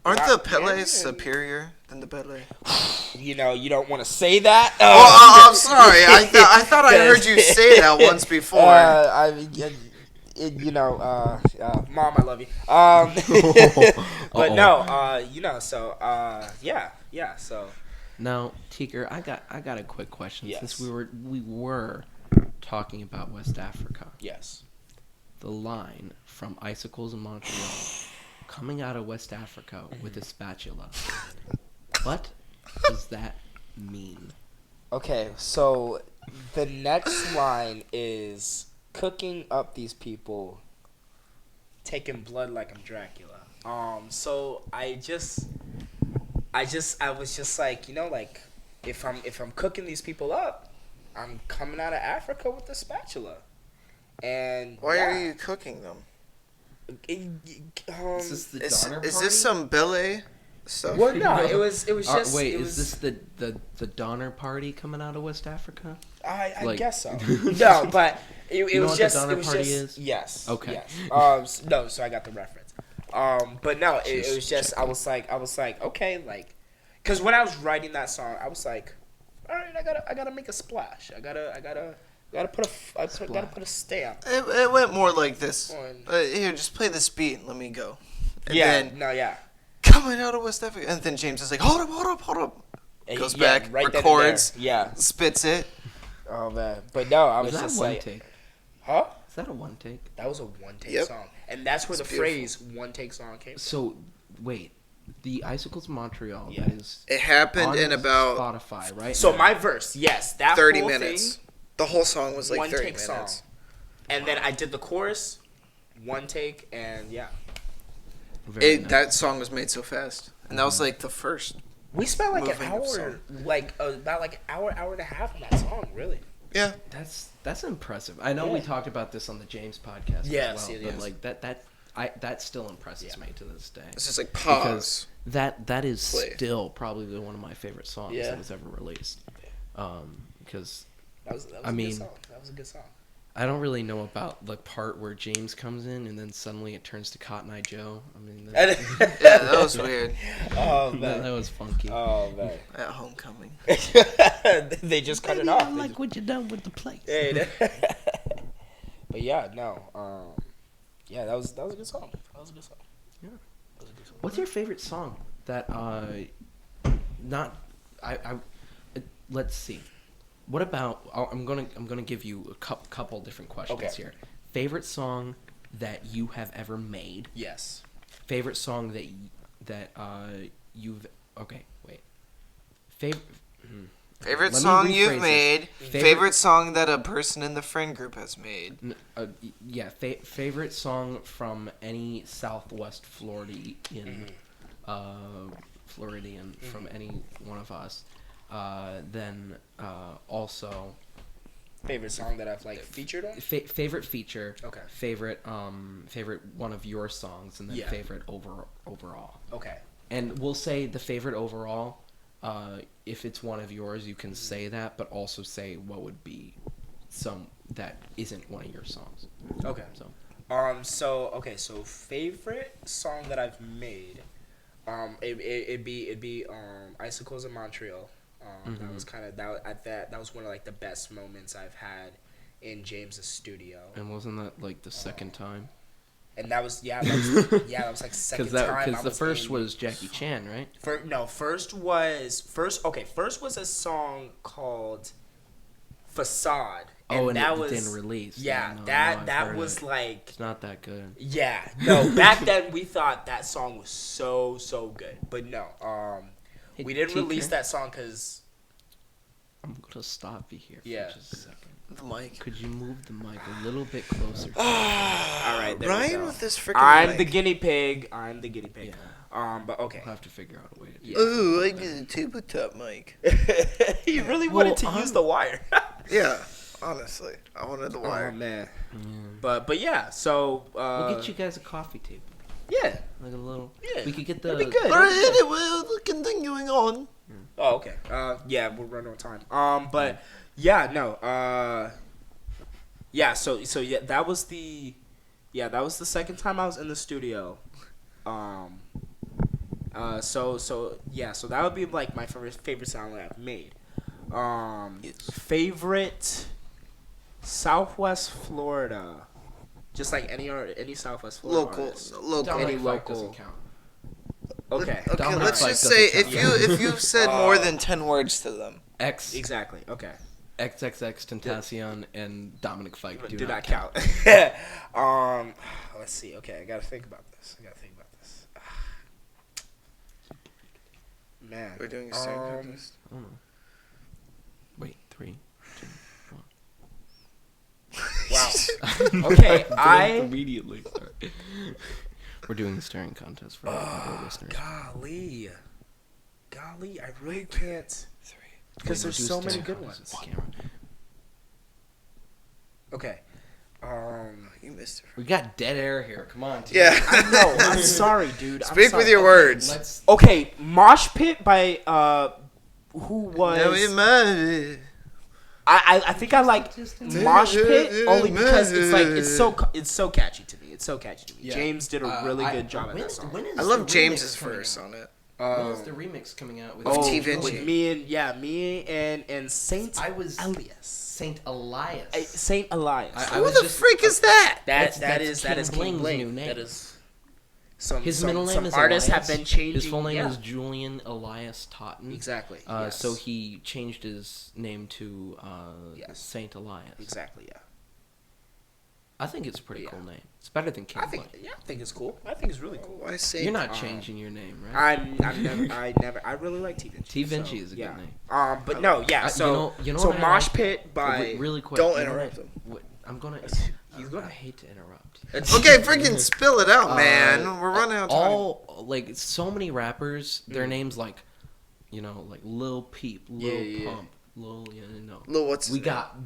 Aren't Wow, the yeah, Peles yeah. superior than the Bele? you don't want to say that. Oh, I'm sorry. I thought I heard you say that once before. Mom, I love you. But no, yeah. So Now, Teaker, I got a quick question. Yes. Since we were talking about West Africa, yes. the line from Icicles in Montreal coming out of West Africa with a spatula. What does that mean? Okay, so the next line is cooking up these people, taking blood like I'm Dracula. So I was just like, like if I'm cooking these people up, I'm coming out of Africa with a spatula. And Why are you cooking them? Is this the Donner Is Party? this some Bele stuff? Well, no, it was just. Wait, it is was, this the Donner Party coming out of West Africa? I guess so. No, but it know was what the just. Donner It was Party just. is? Yes. Okay. Yes. No, so I got the reference. But no, it was just. I was like, okay, like, because when I was writing that song, I was like, all right, I gotta make a splash. I gotta put a stamp. It went more like this. On- Here, just play this beat and let me go. And Yeah, then, no, yeah. coming out of West Africa. And then James is like, hold up. And Goes yeah, back, right then and records, there. Yeah. spits it. Oh man, but no, I was Was that just one like, take? huh? Is that a one take? That was a one-take Yep. song, and that's where It's the phrase "one-take song" came from. So, wait. The Icicles Montreal, Yeah. that is It happened on in about Spotify, right? So now. my verse, yes, that 30 whole minutes. thing, The whole song was like 30 one-take minutes. song, and then I did the chorus, one take, and yeah, Very nice. That song was made so fast. And that was like the first. we spent like an Moving of hour, song. like about like an hour and a half on that song, really. Yeah. That's impressive. I know we Yeah. talked about this on the James podcast Yes, as well, yes. but like that still impresses me to this day. It's just like Because pause. that is Play. still probably one of my favorite songs Yeah. that was ever released. Because That was I a mean- good song. That was a good song. I don't really know about the part where James comes in and then suddenly it turns to Cotton Eye Joe. I mean, that, Yeah, that was weird. Oh that man. was funky. Oh man. At homecoming. They just cut it Baby, off. I like what you done with the place. But yeah, no. Yeah, that was a good song. That was a good song. Yeah. That was a good song. What's your favorite song that let's see. What about I'm gonna give you a couple different questions Okay. here. Favorite song that you have ever made. Yes. Favorite song that you've wait. Favorite Favorite Let me song rephrase you've this. made. Favorite song that a person in the friend group has made. yeah, favorite song from any Southwest Floridian, Floridian from any one of us. Then also Favorite song that I've like featured on? favorite feature. Okay. Favorite one of your songs, and then Yeah. favorite overall. Okay. And we'll say the favorite overall. If it's one of yours, you can say that, but also say what would be some that isn't one of your songs. Okay. So favorite song that I've made, it'd be Icicles in Montreal. That was kind of that was one of like the best moments I've had in James's studio. And wasn't that like the second time? And that was that was like second time. Because the first was Jackie Chan, right? First was a song called Facade. And that it was didn't release. Yeah, No, that I've heard was it. like It's not that good. yeah. No, back then we thought that song was so good, but no. Hey, We didn't Teaker, release that song because I'm gonna stop you here for Yeah. just a second. The mic. Could you move the mic a little bit closer? all right, there we Ryan go. with this freaking I'm mic. the guinea pig. Yeah. But okay. We'll have to figure out a way to do Yeah. Ooh, I get a tabletop mic. You really Well, wanted to use the wire. Yeah, honestly. I wanted the wire. man. Yeah. But yeah, so We'll get you guys a coffee table. yeah. Like a little. Yeah, We could get the. that'd be good. But anyway, continuing on. Oh, okay. Yeah, we're running on time. But yeah, no. Yeah. So yeah, that was the second time I was in the studio. So that would be like my favorite sound that I've made. Favorite Southwest Florida, just like any Southwest Florida Local. artist. Local. Dominic any Fike local- doesn't count. Okay. Okay, Dominic let's Fike just doesn't say count. if you've said more than 10 words to them. Exactly. Okay. XXX Tentacion and Dominic Fike Do not count. count. Let's see. Okay, I gotta think about this. Man, We're doing a staring contest. I don't know. Wait, 3, 2, 1. wow. Okay, immediately. Sorry. We're doing the staring contest for our listeners. golly, I really can't because there's so many good ones. Okay. You missed it. We got dead air here. Come on, team. Yeah. I know. I'm sorry, dude. I'm Speak sorry. with your words. Let's. Okay, Mosh Pit by who was? No, it matters. I think I like Mosh Pit only because it's like it's so catchy to me. Yeah. James did a really good job at when- that song. when is I the love remix James's coming verse out? on it. When's the remix coming out with T Vinci. With me and Saint Saint Elias. Saint Elias. Who the freak is that? That's that is King King Bling's new Bling. name. That is some His middle name some is artists Elias. have been changing. His full name yeah. is Julian Elias Totten. Exactly. So he changed his name to Yes. Saint Elias. Exactly. Yeah. I think it's a pretty cool name. It's better than King I think it's cool. I think it's really cool. Why say You're not changing your name, right? I really like T Vinci. T Vinci is a good name. But no, yeah. So you know so what I Mosh like? Pit by Really quick. Don't you know interrupt what- him. what- I'm gonna. He's gonna- I hate to interrupt. Okay, freaking spill it out, man. We're running out of time. All like so many rappers, their names like, like Lil Peep, Lil Pump, Lil, Lil, what's his we name? got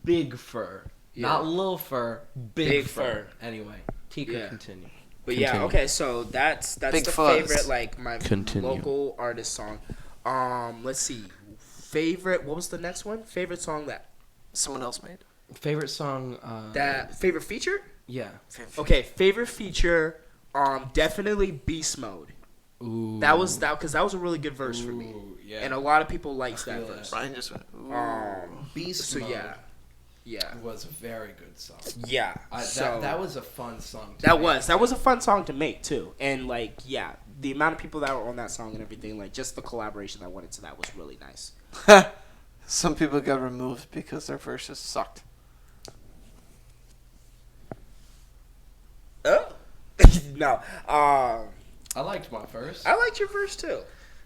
Big Fur, not Lil Fur, Big Fur. Anyway, Teaker, continue. But yeah, okay. So that's Big the Fuzz. favorite, like my Continue. local artist song. Let's see. Favorite. What was the next one? Favorite song that Someone else made. Favorite song. favorite feature. Yeah. Okay, favorite feature. Definitely Beast Mode. Ooh. Because that was a really good verse for me, Yeah. and a lot of people liked that feel verse. Ryan just went. Beast So Mode yeah, was a very good song. yeah. So that was a fun song. that was a fun song to make too, and like the amount of people that were on that song and everything, like just the collaboration that went into that was really nice. Some people got removed because their verses sucked. No, I liked my verse. I liked your verse too.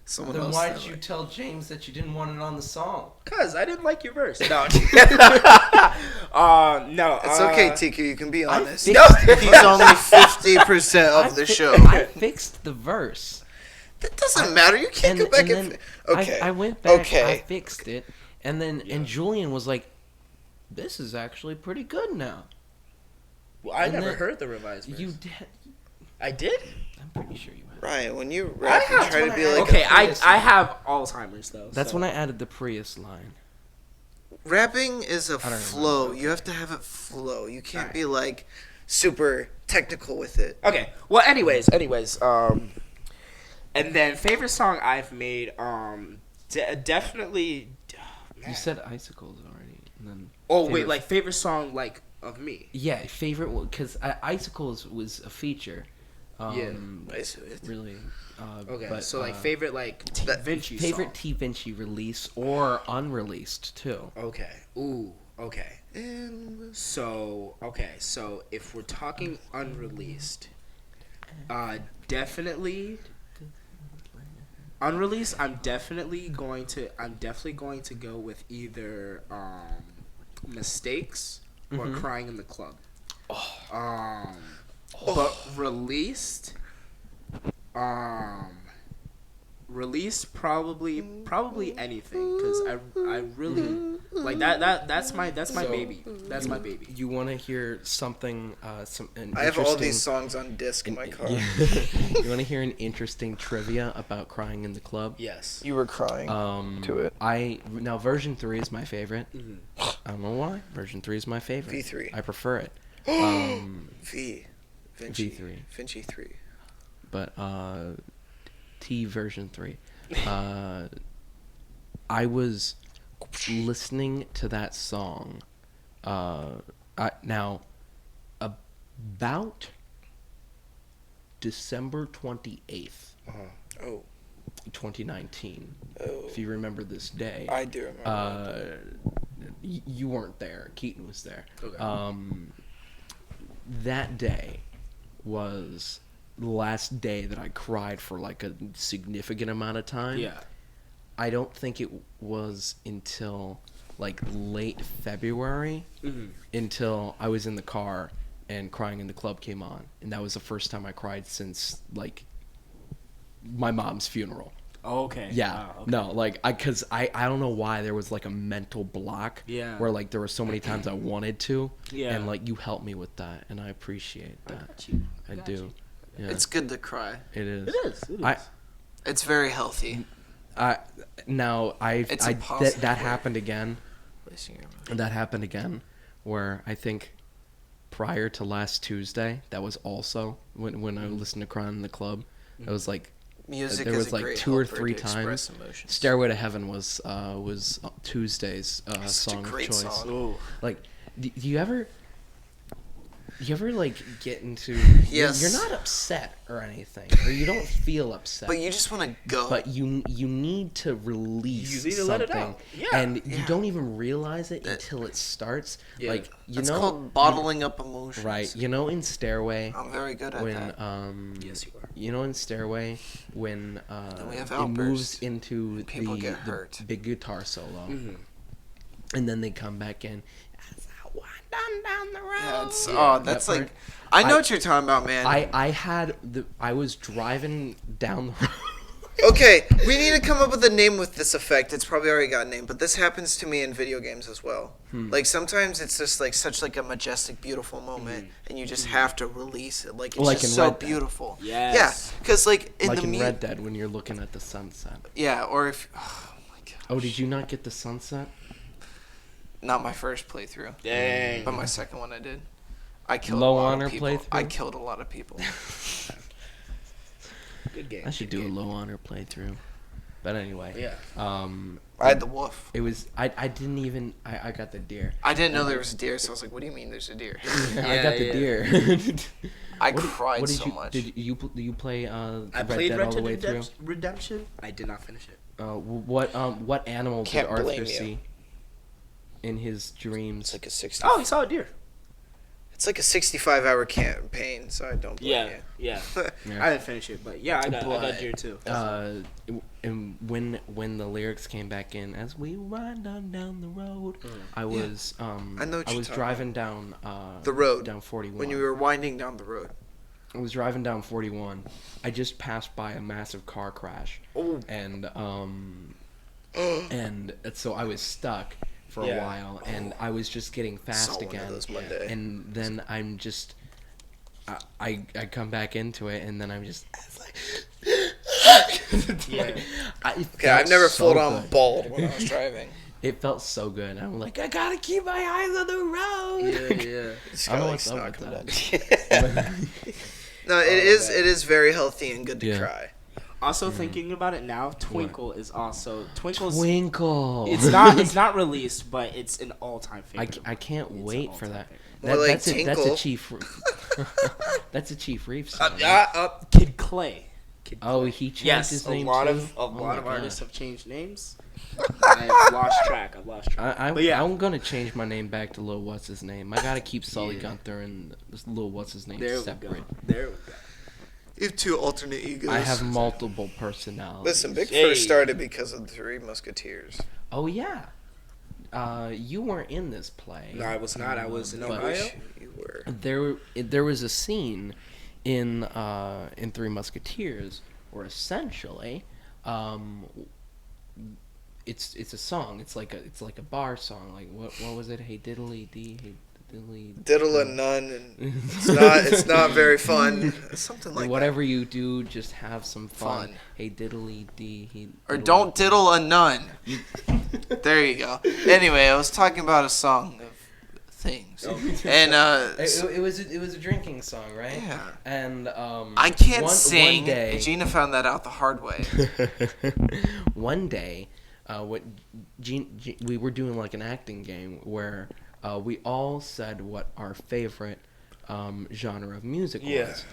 Someone Then else why said did you it. tell James that you didn't want it on the song? Cause I didn't like your verse. No, no. It's okay, TQ. You can be honest. fixed- No, He's only 50% of the show. I fixed the verse. That doesn't matter. You can't go back and. then Okay. I went back. Okay. I fixed it, and then and Julian was like, "This is actually pretty good now." Well, I And never then heard the revised verse. You did. I did. I'm pretty sure you have. Ryan, when you rap, you have try to when be I- like. Okay, Prius I line. have Alzheimer's though. That's so. when I added the Prius line. Rapping is a don't flow. remember. You have to have it flow. You can't be like super technical with it. Okay. Well, anyways. And then favorite song I've made. Definitely. You said icicles already, and then. Oh favorite- wait, like favorite song like of me. Yeah, favorite one because icicles was a feature. Really. Okay. But, so like favorite like T Vinci favorite song. T Vinci release or unreleased too. Okay. Ooh. Okay. So if we're talking unreleased, definitely unreleased. I'm definitely going to go with either Mistakes or Crying in the Club. But released, probably anything because I really like that. That's my baby. That's my baby. You want to hear something? I have all these songs on disc in my car. You want to hear an interesting trivia about Crying in the Club? Yes. You were crying to it. Now version 3 is my favorite. I don't know why. Version 3 is my favorite. V3. I prefer it. Vinci. V3. Vinci 3. But T version 3. I was listening to that song now about December 28th, Oh. 2019. Oh. If you remember this day. I do remember. You weren't there. Keaton was there. Okay. That day was the last day that I cried for like a significant amount of time. Yeah. I don't think it was until like late February until I was in the car and Crying in the Club came on, and that was the first time I cried since like my mom's funeral. Oh, okay. Yeah. Wow, okay. No, like because I don't know why there was like a mental block. Yeah. Where like there were so many times I wanted to. Yeah. And like you helped me with that, and I appreciate that. got you. I got do. you. Yeah. It's good to cry. It is. It is. It's very healthy. Now It's a positive that way. happened again. That happened again, where I think prior to last Tuesday, that was also when I listened to Crying in the Club. I was like Music there is was a like great 2 or helper 3 to times. express emotions. Stairway to Heaven was Tuesday's It's such a song of great choice. song. Ooh. Like, do you ever like get into? Yes. You're not upset or anything, or you don't feel upset. But you just want to go. But you need to release You need to something, let it out. Yeah. and you Yeah. don't even realize it until it starts. Yeah. Like It's called bottling up emotions. right? You know, in Stairway, I'm very good at when that. Yes, you are. you know, in Stairway, when we have it outbursts. moves into People the get hurt. big guitar solo, Mm-hmm. and then they come back in. As I wind down the road. Yeah, it's, That that's part. like, I know what you're talking about, man. I was driving down the road. Okay, we need to come up with a name with this effect. It's probably already got a name, but this happens to me in video games as well. Like sometimes it's just like such like a majestic, beautiful moment, and you just have to release it. Like it's Like just in so Red Dead. beautiful. Yes. Yeah, because like in Like the in Red Dead when you're looking at the sunset. Yeah, or if oh my god. Oh, did you not get the sunset? Not my first playthrough, Dang. but my second one I did. I killed Low a lot honor of people. playthrough? I killed a lot of people. Good game. I should do a low honor playthrough. But anyway. Yeah. I had the wolf. It was I didn't even I got the deer. I didn't know there was a deer, so I was like, "What do you mean there's a deer?" I got the yeah. deer. I cried did so you, much. Did you play I Red played Dead Red all the Dead way through? Redemption. I did not finish it. What animal Can't did Arthur blame you. see in his dreams? It's like a 60. Oh, he saw a deer. It's like a 65-hour campaign, so I don't blame Yeah, you. yeah. Yeah. I didn't finish it, but yeah, I got But- deer too. And when the lyrics came back in, as we wind on down the road, I was I know what I you're was talking driving down The road. down 41. When you were winding down the road. I was driving down 41. I just passed by a massive car crash, Oh. and so I was stuck for a Yeah. while, and I was just getting fast Saw one of again. those Monday. And then I'm just, I come back into it, and then I'm just, it's like, Yeah. Okay, I've never full full on bawled when I was driving. It felt so good. I'm like, I gotta keep my eyes on the road. Yeah. It's I don't know got, what's up snuck with in that. No, it is very healthy and good to Yeah. cry. Also, thinking about it now, Twinkle is also Twinkle's. Twinkle. It's not released, but it's an all-time favorite. I can't It's an wait for all-time that. favorite. More like That's a Tinkle. Chief. That's a Chief Reef song. Kid Clay. Oh, he changed Yes, his a name lot too? of Oh my artists God. have changed names. I've lost track. But yeah. I'm gonna change my name back to Lil What's His Name. I gotta keep Sully Gunther and Lil What's His Name There we separate. go. There we go. You have two alternate egos. I have multiple personalities. Listen, Big Hey. Fur started because of the Three Musketeers. Oh yeah. You weren't in this play. No, I was not. I was in But- Ohio. You were. There was a scene in Three Musketeers where essentially, it's a song. It's like a bar song. Like what was it? Hey diddly dee, hey diddly. Diddle and none, and it's not very fun. Something like Whatever you do, just have some fun. Fun. Hey diddly dee, hey. that. Or diddly don't dee. diddle a nun. There you go. Anyway, I was talking about a song of things, and It was a drinking song, right? yeah. And I can't one sing. day, Gina found that out the hard way. one day, we were doing like an acting game where we all said what our favorite genre of music Yeah. was,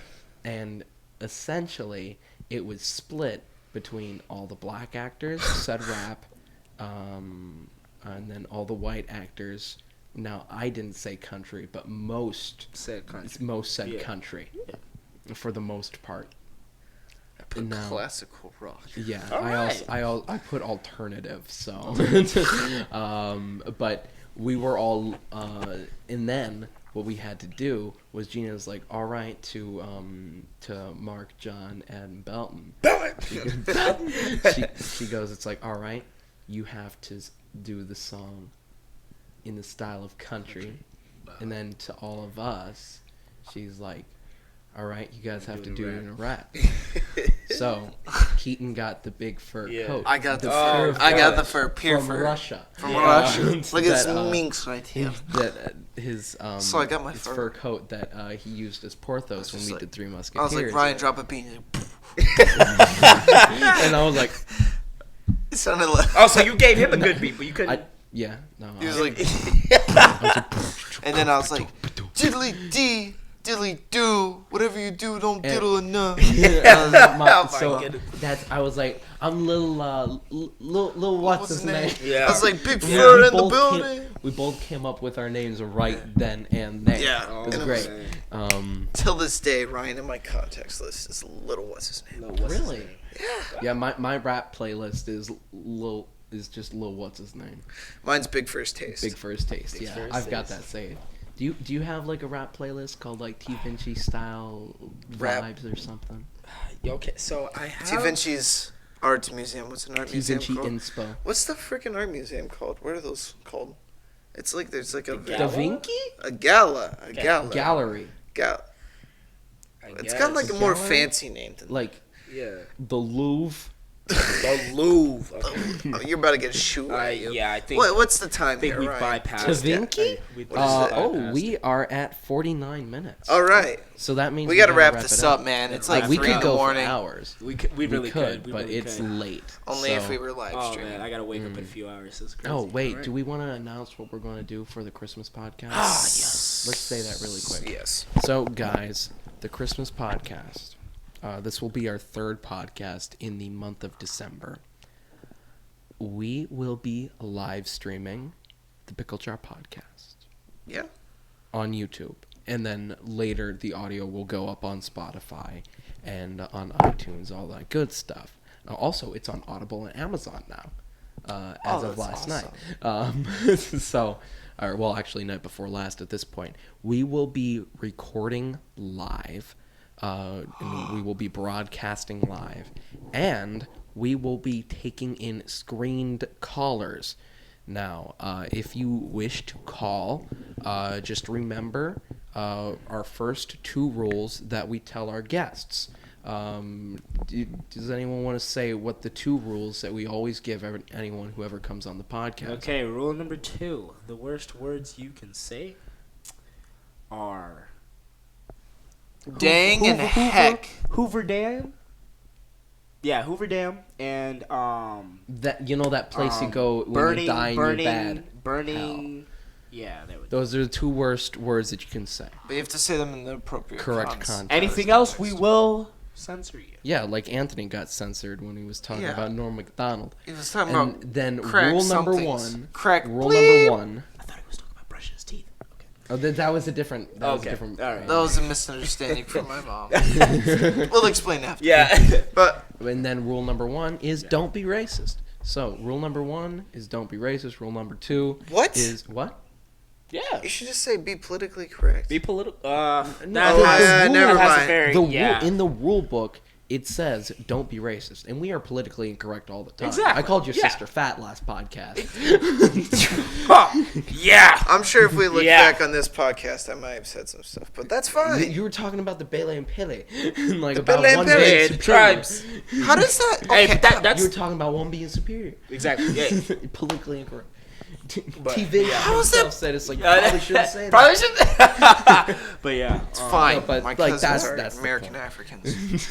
and essentially it was split between all the black actors said rap, and then all the white actors. Now I didn't say country, but most said Yeah. country, for the most part. I put No. classical rock. Yeah, All right. I put alternative. So, but we were all, and then what we had to do was Gina's like, all right, to Mark, John, and Belton. She goes, it's like, all right, you have to do the song in the style of country, and then to all of us, she's like, all right, you guys have to do it in a rap. So Keaton got the big fur coat. I got the fur fur. I got the coat fur. Pure from fur. Russia. From Yeah. Russia. Look at this That, minx right here. That his So I got my his fur. fur coat that he used as Porthos when just we like- did Three I Musketeers. was like, Ryan, drop a beat. And I was like, It sounded like. Oh, so you gave him a good beat, but you couldn't. yeah, no. He was like. And then I was like, diddly dee, diddly do, whatever you do, don't diddle enough. So I was like, I'm little what's his name? Yeah. I was like, Big Fur in the both building. we both came up with our names right then and there. Yeah. It was And great. Till this day, Ryan in my contacts list is Little What's His Name. Really? Yeah, my rap playlist is just Lil What's His Name. Mine's Big First Taste. Big First Taste. Big Yeah, First I've got Taste. that saved. Do you have like a rap playlist called like T Vinci style Rap. vibes or something? Okay, so I have. T Vinci's Art Museum. What's an art T museum Vinci called? inspo. What's the freaking art museum called? What are those called? It's like there's like a Da Vinci? a gala. Gallery. It's got like a more Gallery? fancy name than Like Yeah. the Louvre. The Louvre. Okay. Oh, you're about to get a shoe at you. Yeah, I think. What's the time I think here, we Ryan? bypassed. Da Vinci? We What is it? bypassed We it. are at 49 minutes. All right. So that means We got to gotta wrap it this up, man. It's like we 3 could in the go morning. for hours. We really could. We but really it's could. late. Only so. if we were live Oh streaming. man, I gotta wake up in a few hours. That's crazy. Oh wait, Alright. do we want to announce what we're going to do for the Christmas podcast? Ah, yes. Let's say that really quick. Yes. So guys, the Christmas podcast. This will be our 3rd podcast in the month of December. We will be live streaming the Pickle Jar Podcast. Yeah. On YouTube. And then later the audio will go up on Spotify and on iTunes, all that good stuff. Also, it's on Audible and Amazon now, as of last night. Actually, night before last at this point. We will be recording live, and we will be broadcasting live, and we will be taking in screened callers. Now, if you wish to call, just remember our first 2 rules that we tell our guests. Does anyone want to say what the 2 rules that we always give anyone who ever comes on the podcast? Okay, rule number 2. The worst words you can say are Dang and heck. Hoover Dam. Yeah, Hoover Dam and That that place you go when burning, you die in your bed. burning. Yeah, there we go. Those are the 2 worst words that you can say. But you have to say them in the appropriate Correct context. context. Anything else, we will censor you. Yeah, like Anthony got censored when he was talking Yeah. about Norm Macdonald. He was talking And about then crack rule number somethings. 1. Crack Rule bleep. number 1. I thought he was talking about brushing his teeth. Okay. Oh, that was a different. That was a Okay, different. all right. That was a misunderstanding from my mom. We'll explain after. Yeah. But And then rule number 1 is don't be racist. So rule number 1 is don't be racist. Rule number 2 What? is what? Yeah. you should just say be politically correct. Be political. No, never mind. The rule in the rule book it says don't be racist, and we are politically incorrect all the time. Exactly. I called your Yeah. sister fat last podcast. Yeah. I'm sure if we look Yeah. back on this podcast, I might have said some stuff, but that's fine. You were talking about the Bele and Pele, like The about Pele and one Pele, being the superior. tribes. How does that? Hey, Okay, but that's You were talking about one being superior. exactly. Yeah. Politically incorrect. But, T Vinci yeah. How is himself that- said it's like probably shouldn't say that. Probably should. But yeah, it's fine. no, but, My like, cousins are that's the American point. Africans.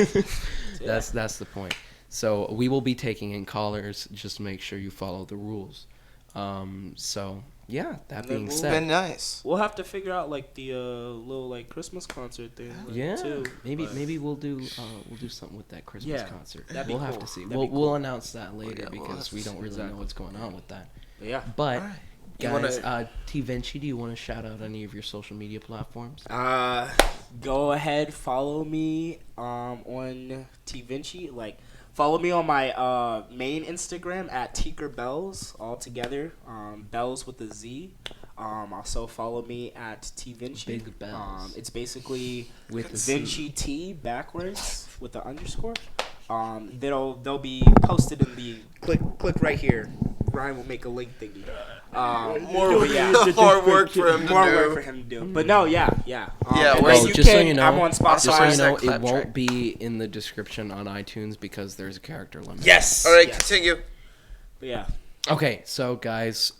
That's the point. So we will be taking in callers. Just make sure you follow the rules. So yeah, that And then being we'll- said, Been nice. we'll have to figure out like the little like Christmas concert thing. Like, yeah, too, maybe but- maybe we'll do something with that Christmas Yeah, concert. that'd be We'll have cool. to see. That'd We'll be we'll cool. announce that later Yeah, we'll because have we to don't see. really Exactly. know what's going on with that. But yeah. But Alright. You guys, wanna- T Vinci, do you want to shout out any of your social media platforms? Go ahead, follow me on T Vinci. Like, follow me on my main Instagram at Teaker Bells, all together. Bells with a Z. Also follow me at T Vinci. Big Bells. It's basically With a Z. Vinci T backwards with the underscore. They'll be posted in the click right here. Ryan will make a link thingy. More work for him to More do. work for him to do. But no, yeah. Yeah, and where's- then just so you know, I'm on Spotify. Just so you know, that clap it won't track. be in the description on iTunes because there's a character limit. Yes. All right, yes. continue. But yeah. Okay, so guys,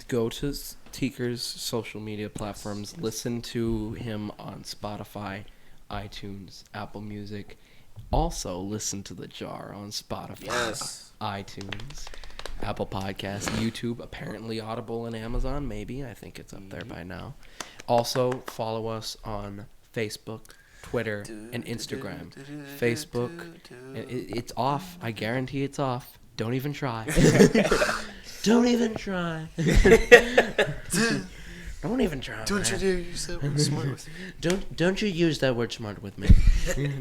go to Teaker's social media platforms. Listen to him on Spotify, iTunes, Apple Music, Also, listen to The Jar on Spotify, Yes. iTunes, Apple Podcasts, YouTube, apparently Audible and Amazon, maybe. I think it's up there by now. Also, follow us on Facebook, Twitter, and Instagram. Facebook, it's off. I guarantee it's off. Don't even try. Don't even try. Don't even try. Don't you dare use that word smart with me. Don't you use that word smart with me.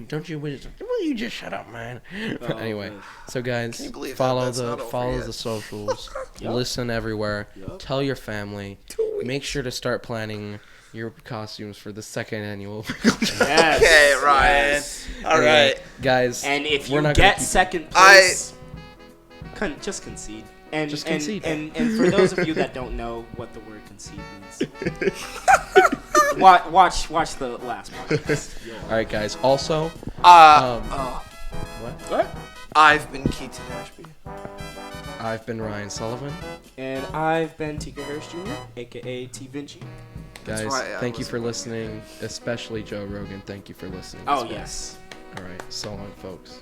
Don't you? Will you just shut up, man? Anyway, man. so guys, Can you believe follow that's not over yet? the socials. Yup. Listen everywhere. Yup. Tell your family. Make sure to start planning your costumes for the second annual. Yes. Okay, Ryan. Yes. All Anyway, right. guys. And if we're you not gonna get keep- second place, just concede. And, Just and, concede. And for those of you that don't know what the word concede means, watch the last podcast. All right, guys. Also, what? I've been Keaton Ashby. I've been Ryan Sullivan. And I've been Teaker Harris Jr., aka T Vinci. Guys, right, I thank you wasn't for looking listening, especially Joe Rogan. Thank you for listening. Oh It's been- yes. All right, so long, folks.